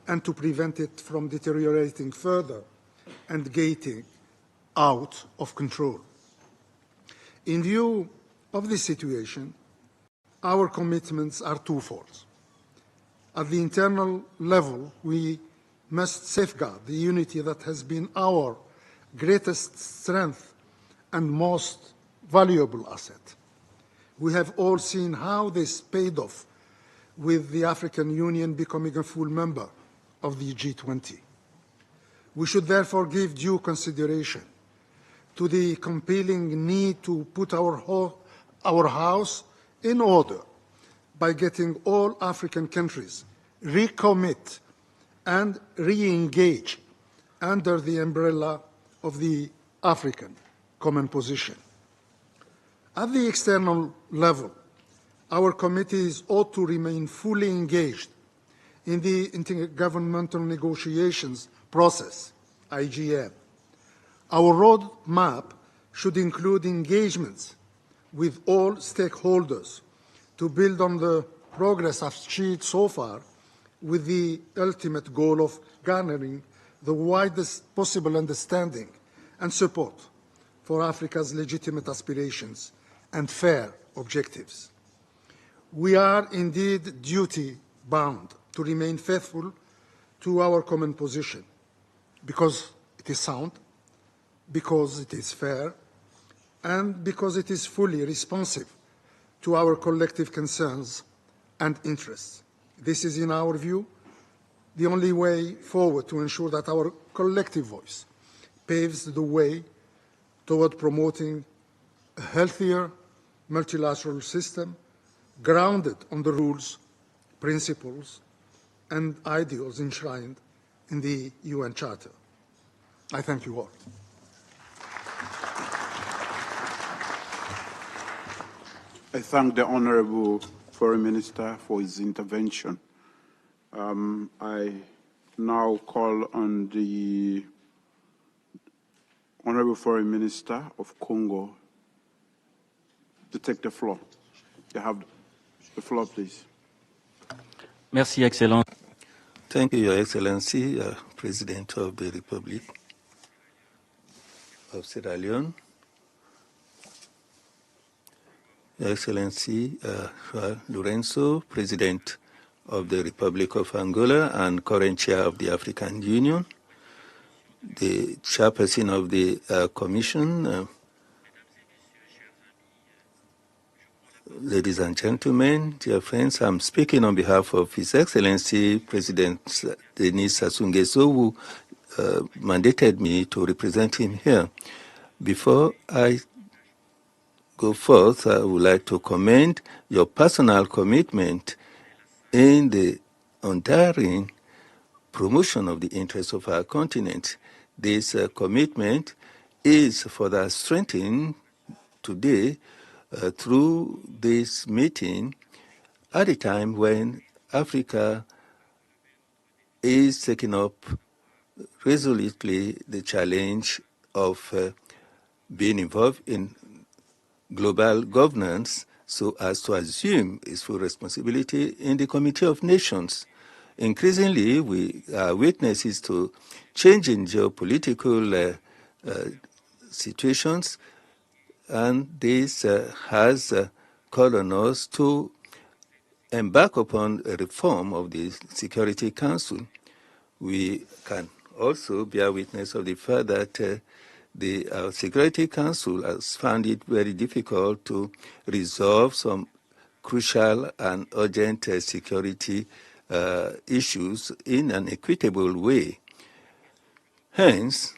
Speaker 14: and to prevent it from deteriorating further and getting out of control. In view of this situation, our commitments are twofold. At the internal level, we must safeguard the unity that has been our greatest strength and most valuable asset. We have all seen how this paid off with the African Union becoming a full member of the G20. We should therefore give due consideration to the compelling need to put our house in order by getting all African countries recommit and re-engage under the umbrella of the African common position. At the external level, our committees ought to remain fully engaged in the intergovernmental negotiations process, IGN. Our roadmap should include engagements with all stakeholders to build on the progress achieved so far, with the ultimate goal of garnering the widest possible understanding and support for Africa's legitimate aspirations and fair objectives. We are indeed duty-bound to remain faithful to our common position, because it is sound, because it is fair, and because it is fully responsive to our collective concerns and interests. This is, in our view, the only way forward to ensure that our collective voice paves the way toward promoting a healthier multilateral system grounded on the rules, principles, and ideals enshrined in the UN Charter. I thank you all.
Speaker 1: I thank the Honorable Foreign Minister for his intervention. I now call on the Honorable Foreign Minister of Congo to take the floor. You have the floor, please.
Speaker 15: Merci, Excellence.
Speaker 3: Thank you, Your Excellency, President of the Republic of Sierra Leone. Your Excellency, Lorenzo, President of the Republic of Angola and current chair of the African Union, the chairperson of the Commission, ladies and gentlemen, dear friends, I'm speaking on behalf of His Excellency President Denis Sassou Nguesso, who mandated me to represent him here. Before I go forth, I would like to commend your personal commitment in the untiring promotion of the interests of our continent. This commitment is further strengthened today through this meeting at a time when Africa is taking up resolutely the challenge of being involved in global governance so as to assume its full responsibility in the Committee of Nations. Increasingly, we are witnesses to changing geopolitical situations, and this has called on us to embark upon a reform of the Security Council. We can also bear witness of the fact that the Security Council has found it very difficult to resolve some crucial and urgent security issues in an equitable way. Hence,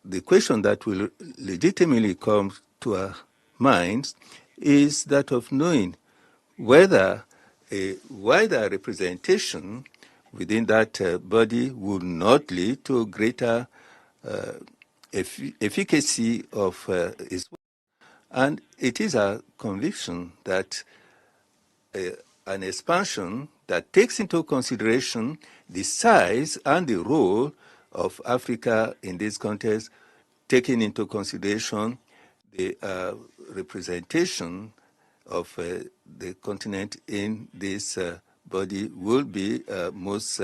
Speaker 3: the question that will legitimately come to our minds is that of knowing whether a wider representation within that body would not lead to greater efficacy of its work. And it is our conviction that an expansion that takes into consideration the size and the role of Africa in this context, taking into consideration the representation of the continent in this body will be most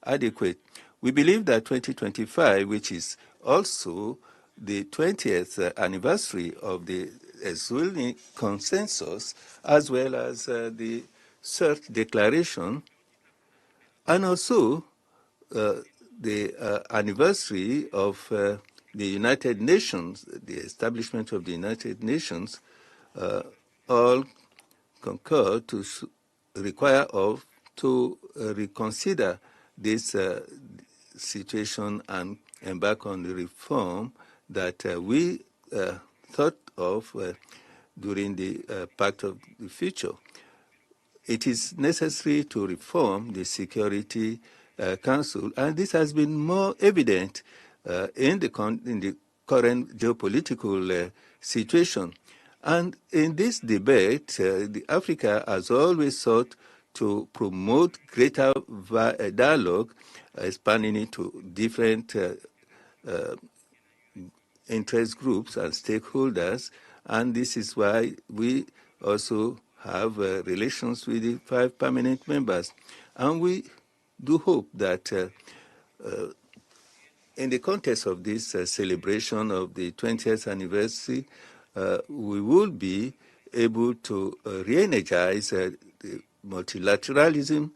Speaker 3: adequate. We believe that 2025, which is also the 20th anniversary of the Eswelni Consensus, as well as the CERT Declaration, and also the anniversary of the United Nations, the establishment of the United Nations, all concur to require us to reconsider this situation and embark on the reform that we thought of during the Pact of the Future. It is necessary to reform the Security Council, and this has been more evident in the current geopolitical situation. And in this debate, Africa has always sought to promote greater dialogue, expanding it to different interest groups and stakeholders, and this is why we also have relations with the 5 permanent members. And we do hope that in the context of this celebration of the 20th anniversary, we will be able to re-energize the multilateralism,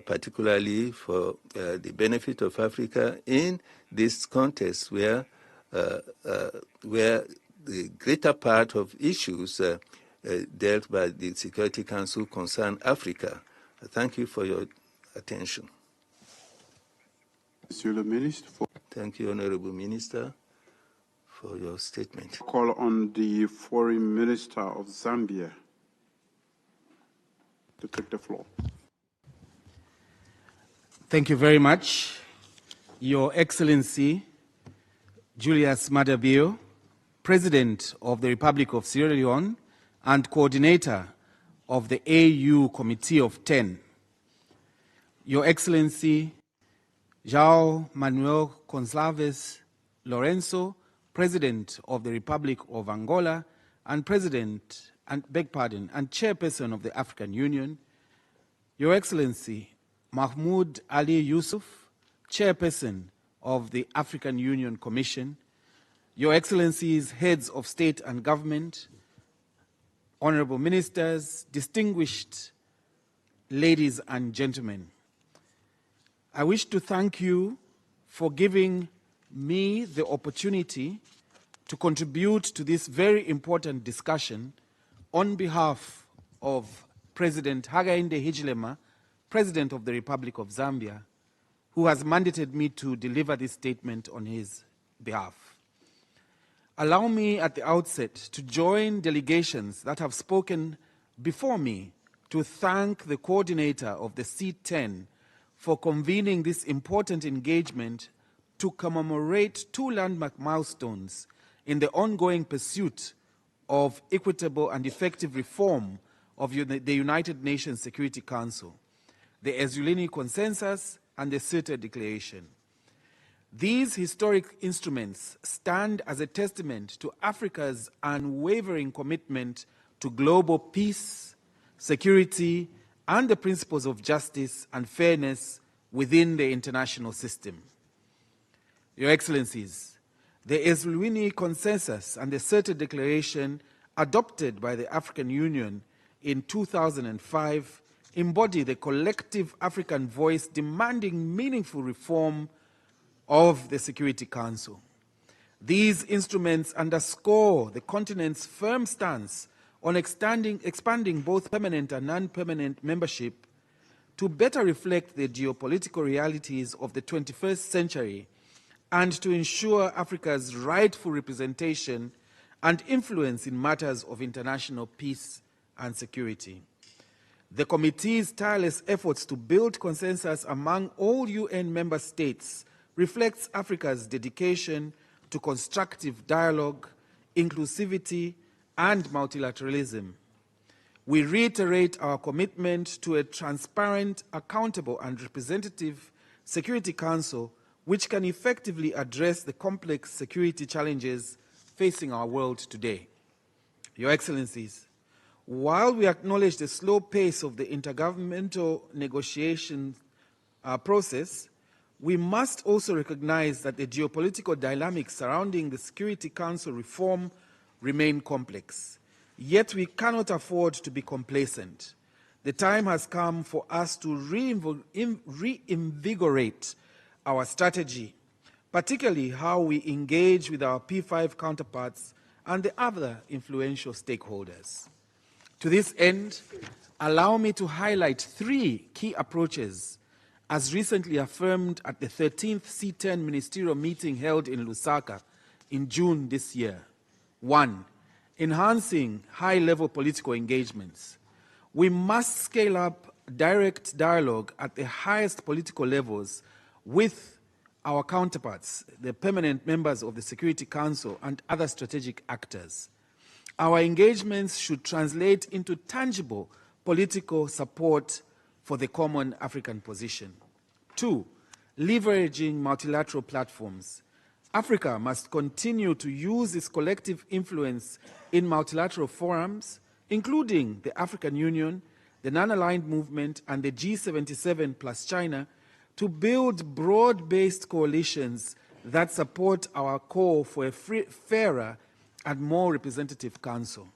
Speaker 3: particularly for the benefit of Africa in this context where the greater part of issues dealt by the Security Council concern Africa. Thank you for your attention.
Speaker 1: Monsieur le Ministre.
Speaker 3: Thank you, Honorable Minister, for your statement.
Speaker 1: Call on the Foreign Minister of Zambia. to take the floor.
Speaker 16: Thank you very much, Your Excellency Julius Maada Bio, President of the Republic of Sierra Leone and Coordinator of the AU Committee of 10. Your Excellency João Manuel Gonçalves Lourenço, President of the Republic of Angola and Chairperson of the African Union. Your Excellency Mahmoud Ali Yusuf, Chairperson of the African Union Commission. Your Excellencies, Heads of State and Government, Honorable Ministers, distinguished ladies and gentlemen, I wish to thank you for giving me the opportunity to contribute to this very important discussion on behalf of President Hakainde Hichilema, President of the Republic of Zambia, who has mandated me to deliver this statement on his behalf. Allow me at the outset to join delegations that have spoken before me to thank the coordinator of the C-10 for convening this important engagement to commemorate 2 landmark milestones in the ongoing pursuit of equitable and effective reform of the United Nations Security Council, the Ezulini Consensus and the C-10 Declaration. These historic instruments stand as a testament to Africa's unwavering commitment to global peace, security, and the principles of justice and fairness within the international system. Your Excellencies, the Ezulini Consensus and the C-10 Declaration adopted by the African Union in 2005 embody the collective African voice demanding meaningful reform of the Security Council. These instruments underscore the continent's firm stance on expanding both permanent and non-permanent membership to better reflect the geopolitical realities of the 21st century and to ensure Africa's rightful representation and influence in matters of international peace and security. The Committee's tireless efforts to build consensus among all UN member states reflects Africa's dedication to constructive dialogue, inclusivity, and multilateralism. We reiterate our commitment to a transparent, accountable, and representative Security Council which can effectively address the complex security challenges facing our world today. Your Excellencies, while we acknowledge the slow pace of the intergovernmental negotiation process, we must also recognize that the geopolitical dynamics surrounding the Security Council reform remain complex. Yet we cannot afford to be complacent. The time has come for us to reinvigorate our strategy, particularly how we engage with our P5 counterparts and the other influential stakeholders. To this end, allow me to highlight 3 key approaches as recently affirmed at the 13th C-10 ministerial meeting held in Lusaka in June this year. 1. Enhancing high-level political engagements. We must scale up direct dialogue at the highest political levels with our counterparts, the permanent members of the Security Council and other strategic actors. Our engagements should translate into tangible political support for the common African position. 2. Leveraging multilateral platforms. Africa must continue to use its collective influence in multilateral forums, including the African Union, the Non-Aligned Movement, and the G77 plus China, to build broad-based coalitions that support our call for a fairer and more representative council.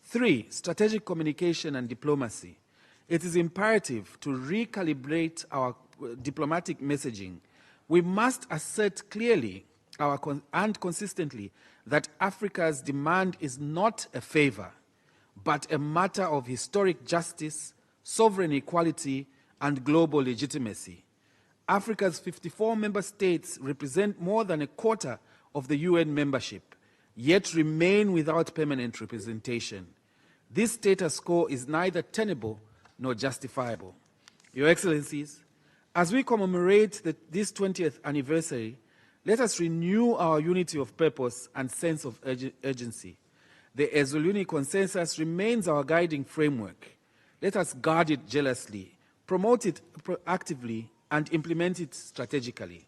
Speaker 16: 3. Strategic communication and diplomacy. It is imperative to recalibrate our diplomatic messaging. We must assert clearly and consistently that Africa's demand is not a favor, but a matter of historic justice, sovereign equality, and global legitimacy. Africa's 54 member states represent more than a quarter of the UN membership, yet remain without permanent representation. This status quo is neither tenable nor justifiable. Your Excellencies, as we commemorate this 20th anniversary, let us renew our unity of purpose and sense of urgency. The Ezuluni Consensus remains our guiding framework. Let us guard it jealously, promote it proactively, and implement it strategically.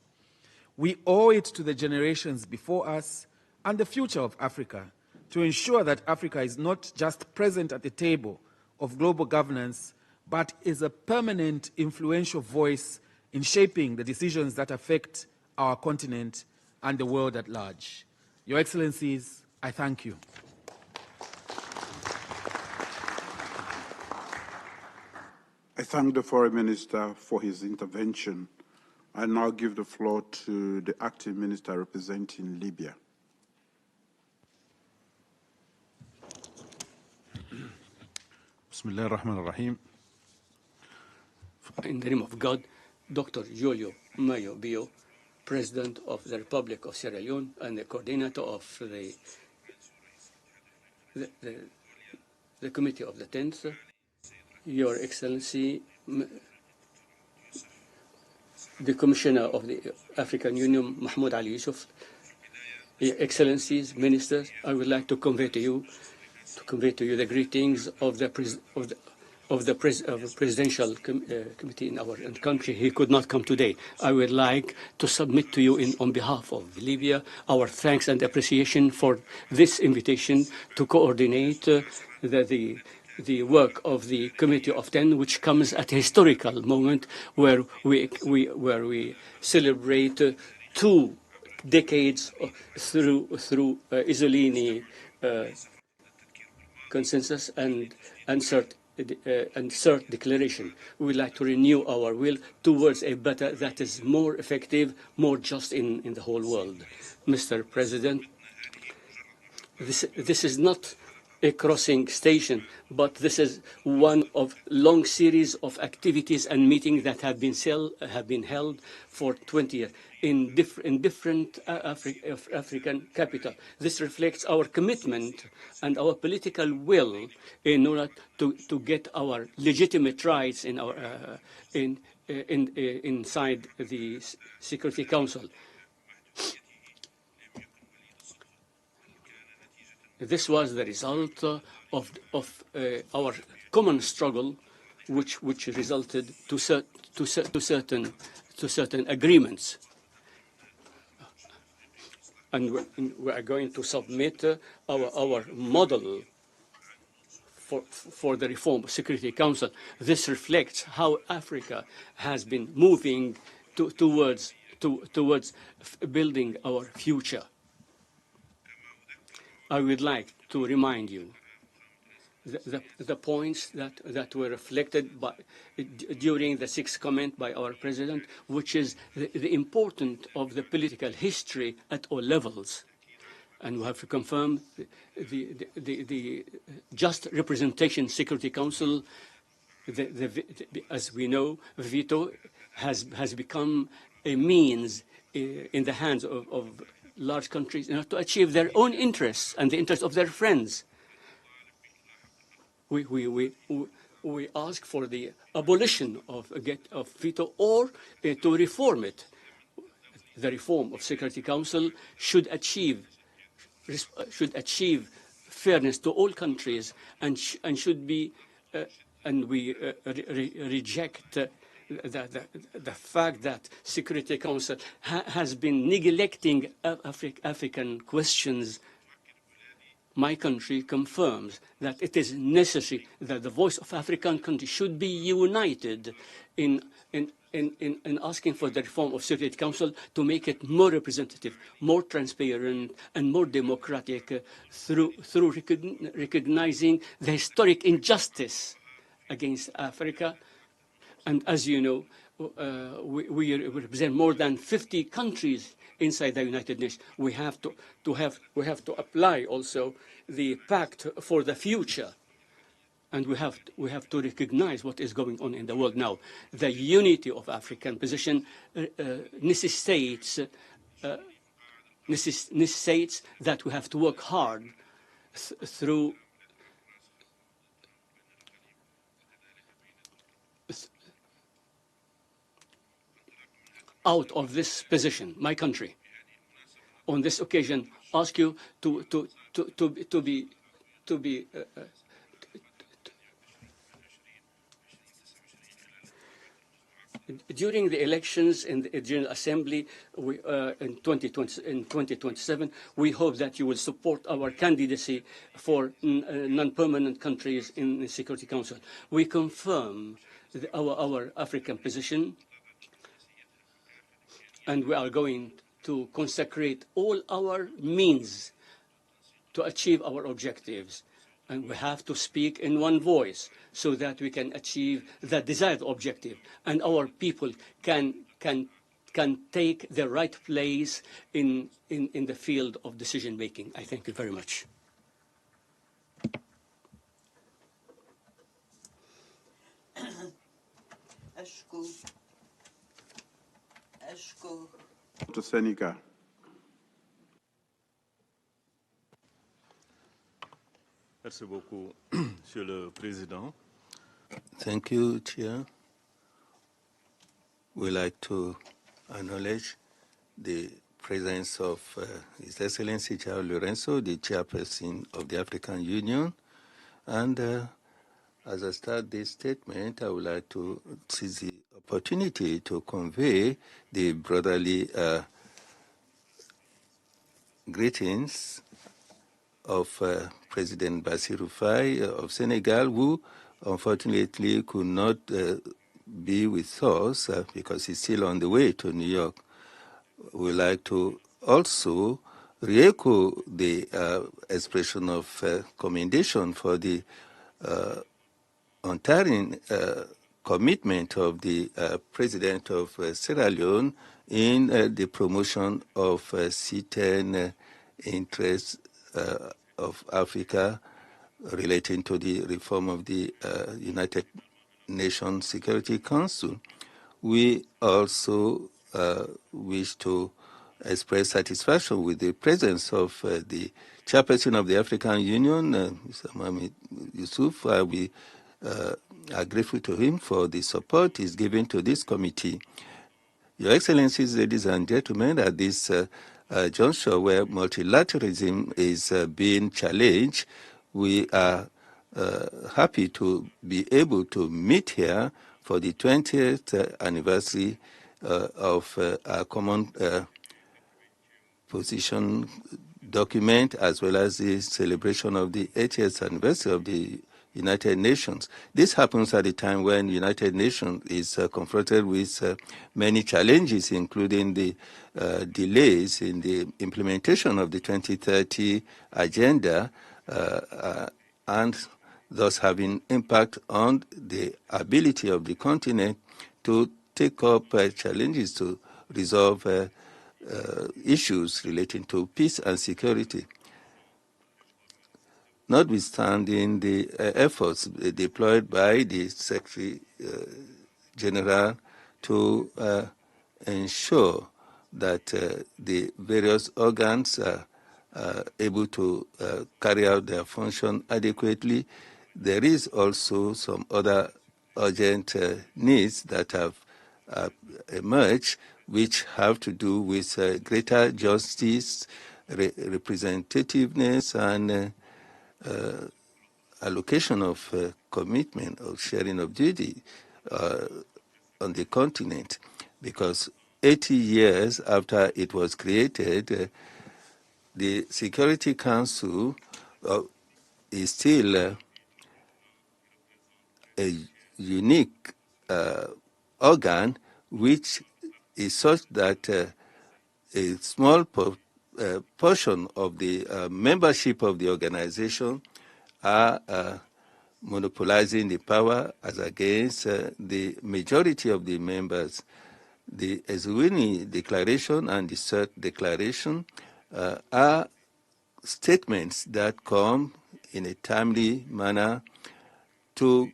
Speaker 16: We owe it to the generations before us and the future of Africa to ensure that Africa is not just present at the table of global governance, but is a permanent, influential voice in shaping the decisions that affect our continent and the world at large. Your Excellencies, I thank you.
Speaker 1: I thank the Foreign Minister for his intervention. I now give the floor to the Acting Minister representing Libya.
Speaker 17: Bismillah ar-Rahman ar-Rahim.
Speaker 18: In the name of God, Dr. Julio Mayo Bio, President of the Republic of Sierra Leone and the coordinator of the Committee of the 10th, Your Excellency, the Commissioner of the African Union, Mahmoud Ali Yusuf, Your Excellencies, Ministers, I would like to convey to you the greetings of the Presidential Committee in our country. He could not come today. I would like to submit to you on behalf of Libya our thanks and appreciation for this invitation to coordinate the work of the Committee of 10, which comes at a historical moment where we celebrate 2 decades through Isolini Consensus and CERT declaration. We would like to renew our will towards a better that is more effective, more just in the whole world. Mr. President, this is not a crossing station, but this is one of long series of activities and meetings that have been held for 20 years in different African capitals. This reflects our commitment and our political will in order to get our legitimate rights in our inside the Security Council. This was the result of our common struggle, which resulted to certain agreements. And we are going to submit our model for the reform of Security Council. This reflects how Africa has been moving towards building our future. I would like to remind you the points that were reflected during the 6th comment by our President, which is the importance of the political history at all levels. And we have to confirm the just representation Security Council, as we know, veto has become a means in the hands of large countries in order to achieve their own interests and the interests of their friends. We ask for the abolition of veto or to reform it. The reform of Security Council should achieve fairness to all countries and should be and we reject the fact that Security Council has been neglecting African questions. My country confirms that it is necessary that the voice of African countries should be united in asking for the reform of Security Council to make it more representative, more transparent, and more democratic through recognizing the historic injustice against Africa. And as you know, we represent more than 50 countries inside the United Nations. We have to apply also the Pact for the Future, and we have to recognize what is going on in the world now. The unity of African position necessitates that we have to work hard through out of this position, my country, on this occasion, ask you to be during the elections in the General Assembly in 2027, we hope that you will support our candidacy for non-permanent countries in the Security Council. We confirm our African position, and we are going to consecrate all our means to achieve our objectives. And we have to speak in one voice so that we can achieve the desired objective, and our people can take the right place in the field of decision making. I thank you very much.
Speaker 1: To Senegal.
Speaker 17: Merci beaucoup, Monsieur le Président.
Speaker 3: Thank you, Chair. We'd like to acknowledge the presence of His Excellency Charles Lorenzo, the Chairperson of the African Union. And as I start this statement, I would like to seize the opportunity to convey the brotherly greetings of President Bassirou Faye of Senegal, who unfortunately could not be with us because he's still on the way to New York. We'd like to also re-echo the expression of commendation for the untiring commitment of the President of Sierra Leone in the promotion of C-10 interests of Africa relating to the reform of the United Nations Security Council. We also wish to express satisfaction with the presence of the Chairperson of the African Union, Mr. Mohamed Yusuf. We are grateful to him for the support he's given to this committee. Your Excellencies, ladies and gentlemen, at this juncture where multilateralism is being challenged, we are happy to be able to meet here for the 20th anniversary of our common position document, as well as the celebration of the 80th anniversary of the United Nations. This happens at a time when the United Nations is confronted with many challenges, including the delays in the implementation of the 2030 agenda, and thus having impact on the ability of the continent to take up challenges to resolve issues relating to peace and security. Notwithstanding the efforts deployed by the Secretary General to ensure that the various organs are able to carry out their function adequately, there is also some other urgent needs that have emerged, which have to do with greater justice, representativeness, and allocation of commitment or sharing of duty on the continent. Because 80 years after it was created, the Security Council is still a unique organ, which is such that a small portion of the membership of the organization are monopolizing the power as against the majority of the members. The Eswini Declaration and the CERT Declaration are statements that come in a timely manner to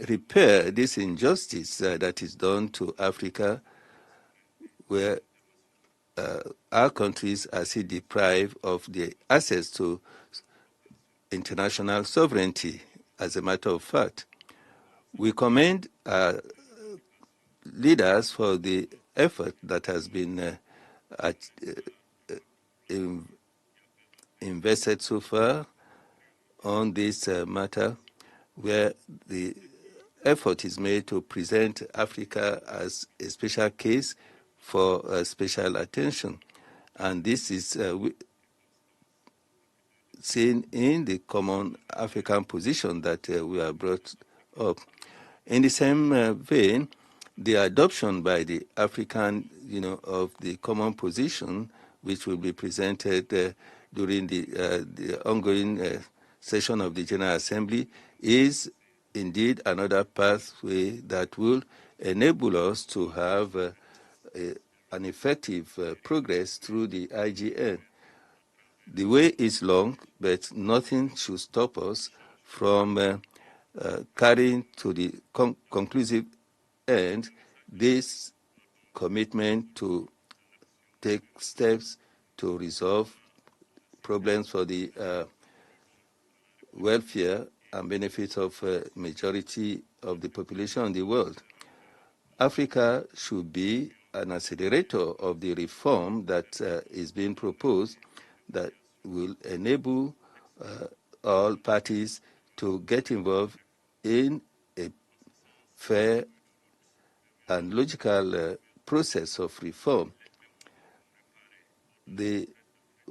Speaker 3: repair this injustice that is done to Africa, where our countries are still deprived of the access to international sovereignty. As a matter of fact, we commend leaders for the effort that has been invested so far on this matter, where the effort is made to present Africa as a special case for special attention. And this is seen in the common African position that we have brought up. In the same vein, the adoption by the African, of the common position, which will be presented during the ongoing session of the General Assembly, is indeed another pathway that will enable us to have an effective progress through the IGN. The way is long, but nothing should stop us from carrying to the conclusive end this commitment to take steps to resolve problems for the welfare and benefit of majority of the population in the world. Africa should be an accelerator of the reform that is being proposed that will enable all parties to get involved in a fair and logical process of reform. The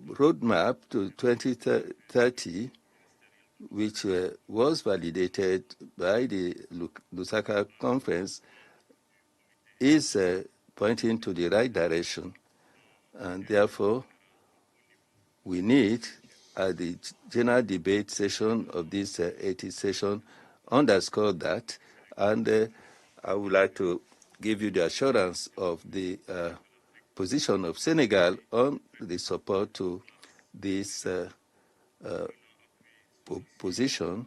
Speaker 3: roadmap to 2030, which was validated by the Lusaka conference, is pointing to the right direction, and therefore we need at the general debate session of this 80th session underscore that, and I would like to give you the assurance of the position of Senegal on the support to this position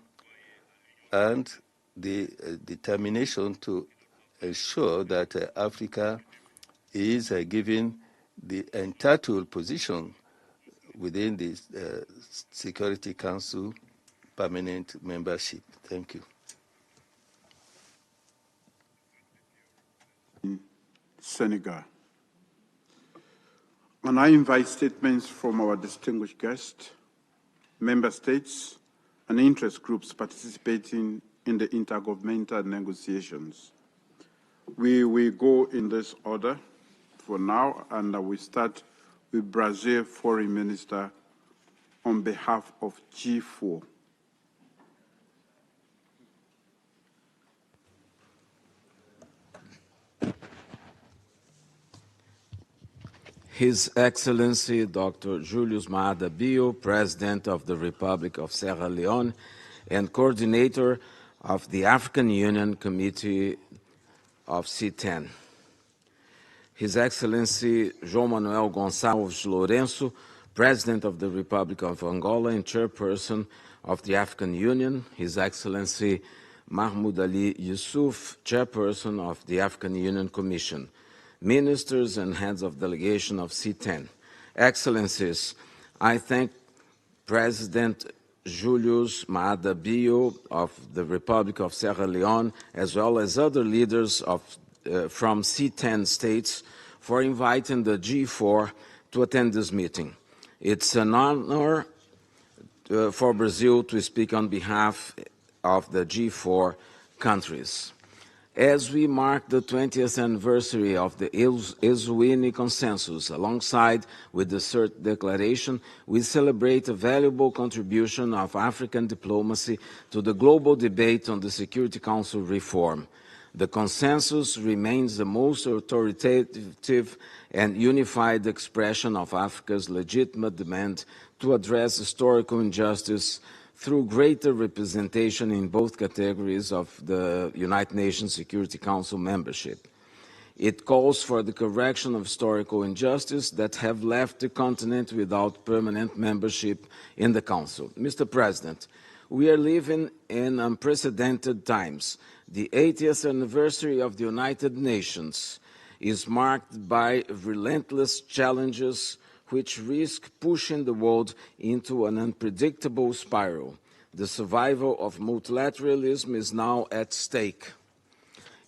Speaker 3: and the determination to ensure that Africa is given the entitled position within the Security Council permanent membership. Thank you.
Speaker 1: Senegal. And I invite statements from our distinguished guests, member states, and interest groups participating in the intergovernmental negotiations. We will go in this order for now, and we start with Brazil Foreign Minister on behalf of G4.
Speaker 19: His Excellency Dr. Julius Maada Bio, President of the Republic of Sierra Leone and Coordinator of the African Union Committee of C-10. His Excellency João Manuel Gonçalves Lourenço, President of the Republic of Angola and Chairperson of the African Union. His Excellency Mahmoud Ali Yusuf, Chairperson of the African Union Commission. Ministers and heads of delegation of C-10. Excellencies, I thank President Julius Maada Bio of the Republic of Sierra Leone, as well as other leaders from C-10 states, for inviting the G4 to attend this meeting. It's an honor for Brazil to speak on behalf of the G4 countries. As we mark the 20th anniversary of the Eswini Consensus, alongside with the CERT Declaration, we celebrate a valuable contribution of African diplomacy to the global debate on the Security Council reform. The consensus remains the most authoritative and unified expression of Africa's legitimate demand to address historical injustice through greater representation in both categories of the United Nations Security Council membership. It calls for the correction of historical injustices that have left the continent without permanent membership in the Council. Mr. President, we are living in unprecedented times. The 80th anniversary of the United Nations is marked by relentless challenges which risk pushing the world into an unpredictable spiral. The survival of multilateralism is now at stake.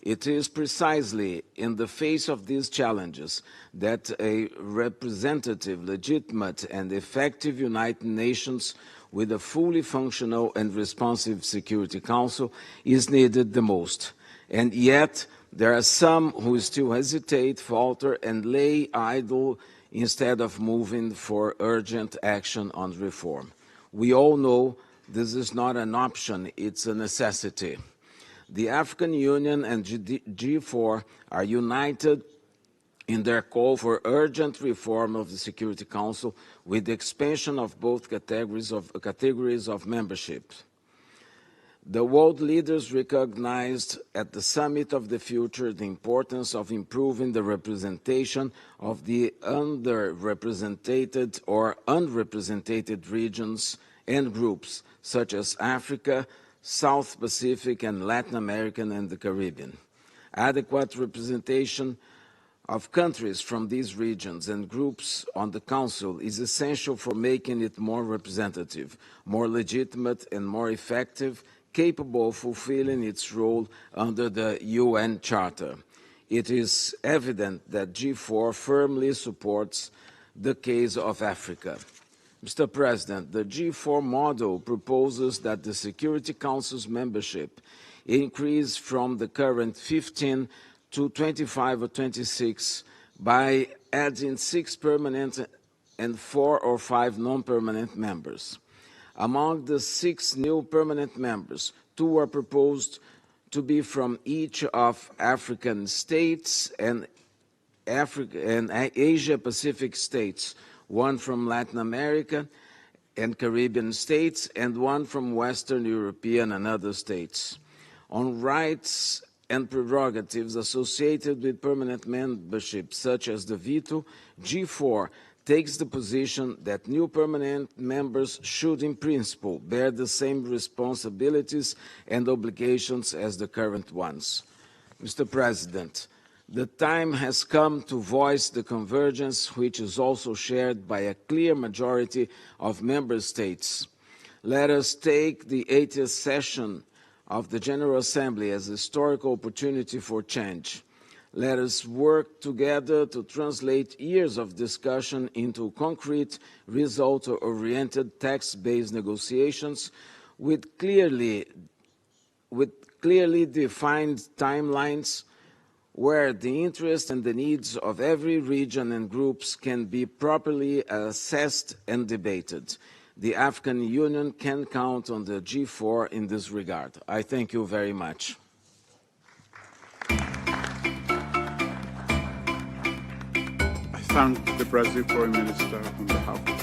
Speaker 19: It is precisely in the face of these challenges that a representative, legitimate, and effective United Nations with a fully functional and responsive Security Council is needed the most. And yet, there are some who still hesitate, falter, and lay idle instead of moving for urgent action on reform. We all know this is not an option, it's a necessity. The African Union and G4 are united in their call for urgent reform of the Security Council with the expansion of both categories of membership. The world leaders recognized at the Summit of the Future the importance of improving the representation of the underrepresented or unrepresented regions and groups, such as Africa, South Pacific, and Latin American and the Caribbean. Adequate representation of countries from these regions and groups on the Council is essential for making it more representative, more legitimate, and more effective, capable of fulfilling its role under the UN Charter. It is evident that G4 firmly supports the case of Africa. Mr. President, the G4 model proposes that the Security Council's membership increase from the current 15 to 25 or 26 by adding 6 permanent and 4 or 5 non-permanent members. Among the 6 new permanent members, 2 are proposed to be from each of African states and Asia-Pacific states, 1 from Latin America and Caribbean states, and 1 from Western European and other states. On rights and prerogatives associated with permanent membership, such as the veto, G4 takes the position that new permanent members should, in principle, bear the same responsibilities and obligations as the current ones. Mr. President, the time has come to voice the convergence which is also shared by a clear majority of member states. Let us take the 80th session of the General Assembly as a historical opportunity for change. Let us work together to translate years of discussion into concrete, result-oriented, text-based negotiations with clearly defined timelines where the interests and the needs of every region and groups can be properly assessed and debated. The African Union can count on the G4 in this regard. I thank you very much.
Speaker 1: I thank the Brazil Foreign Minister on behalf of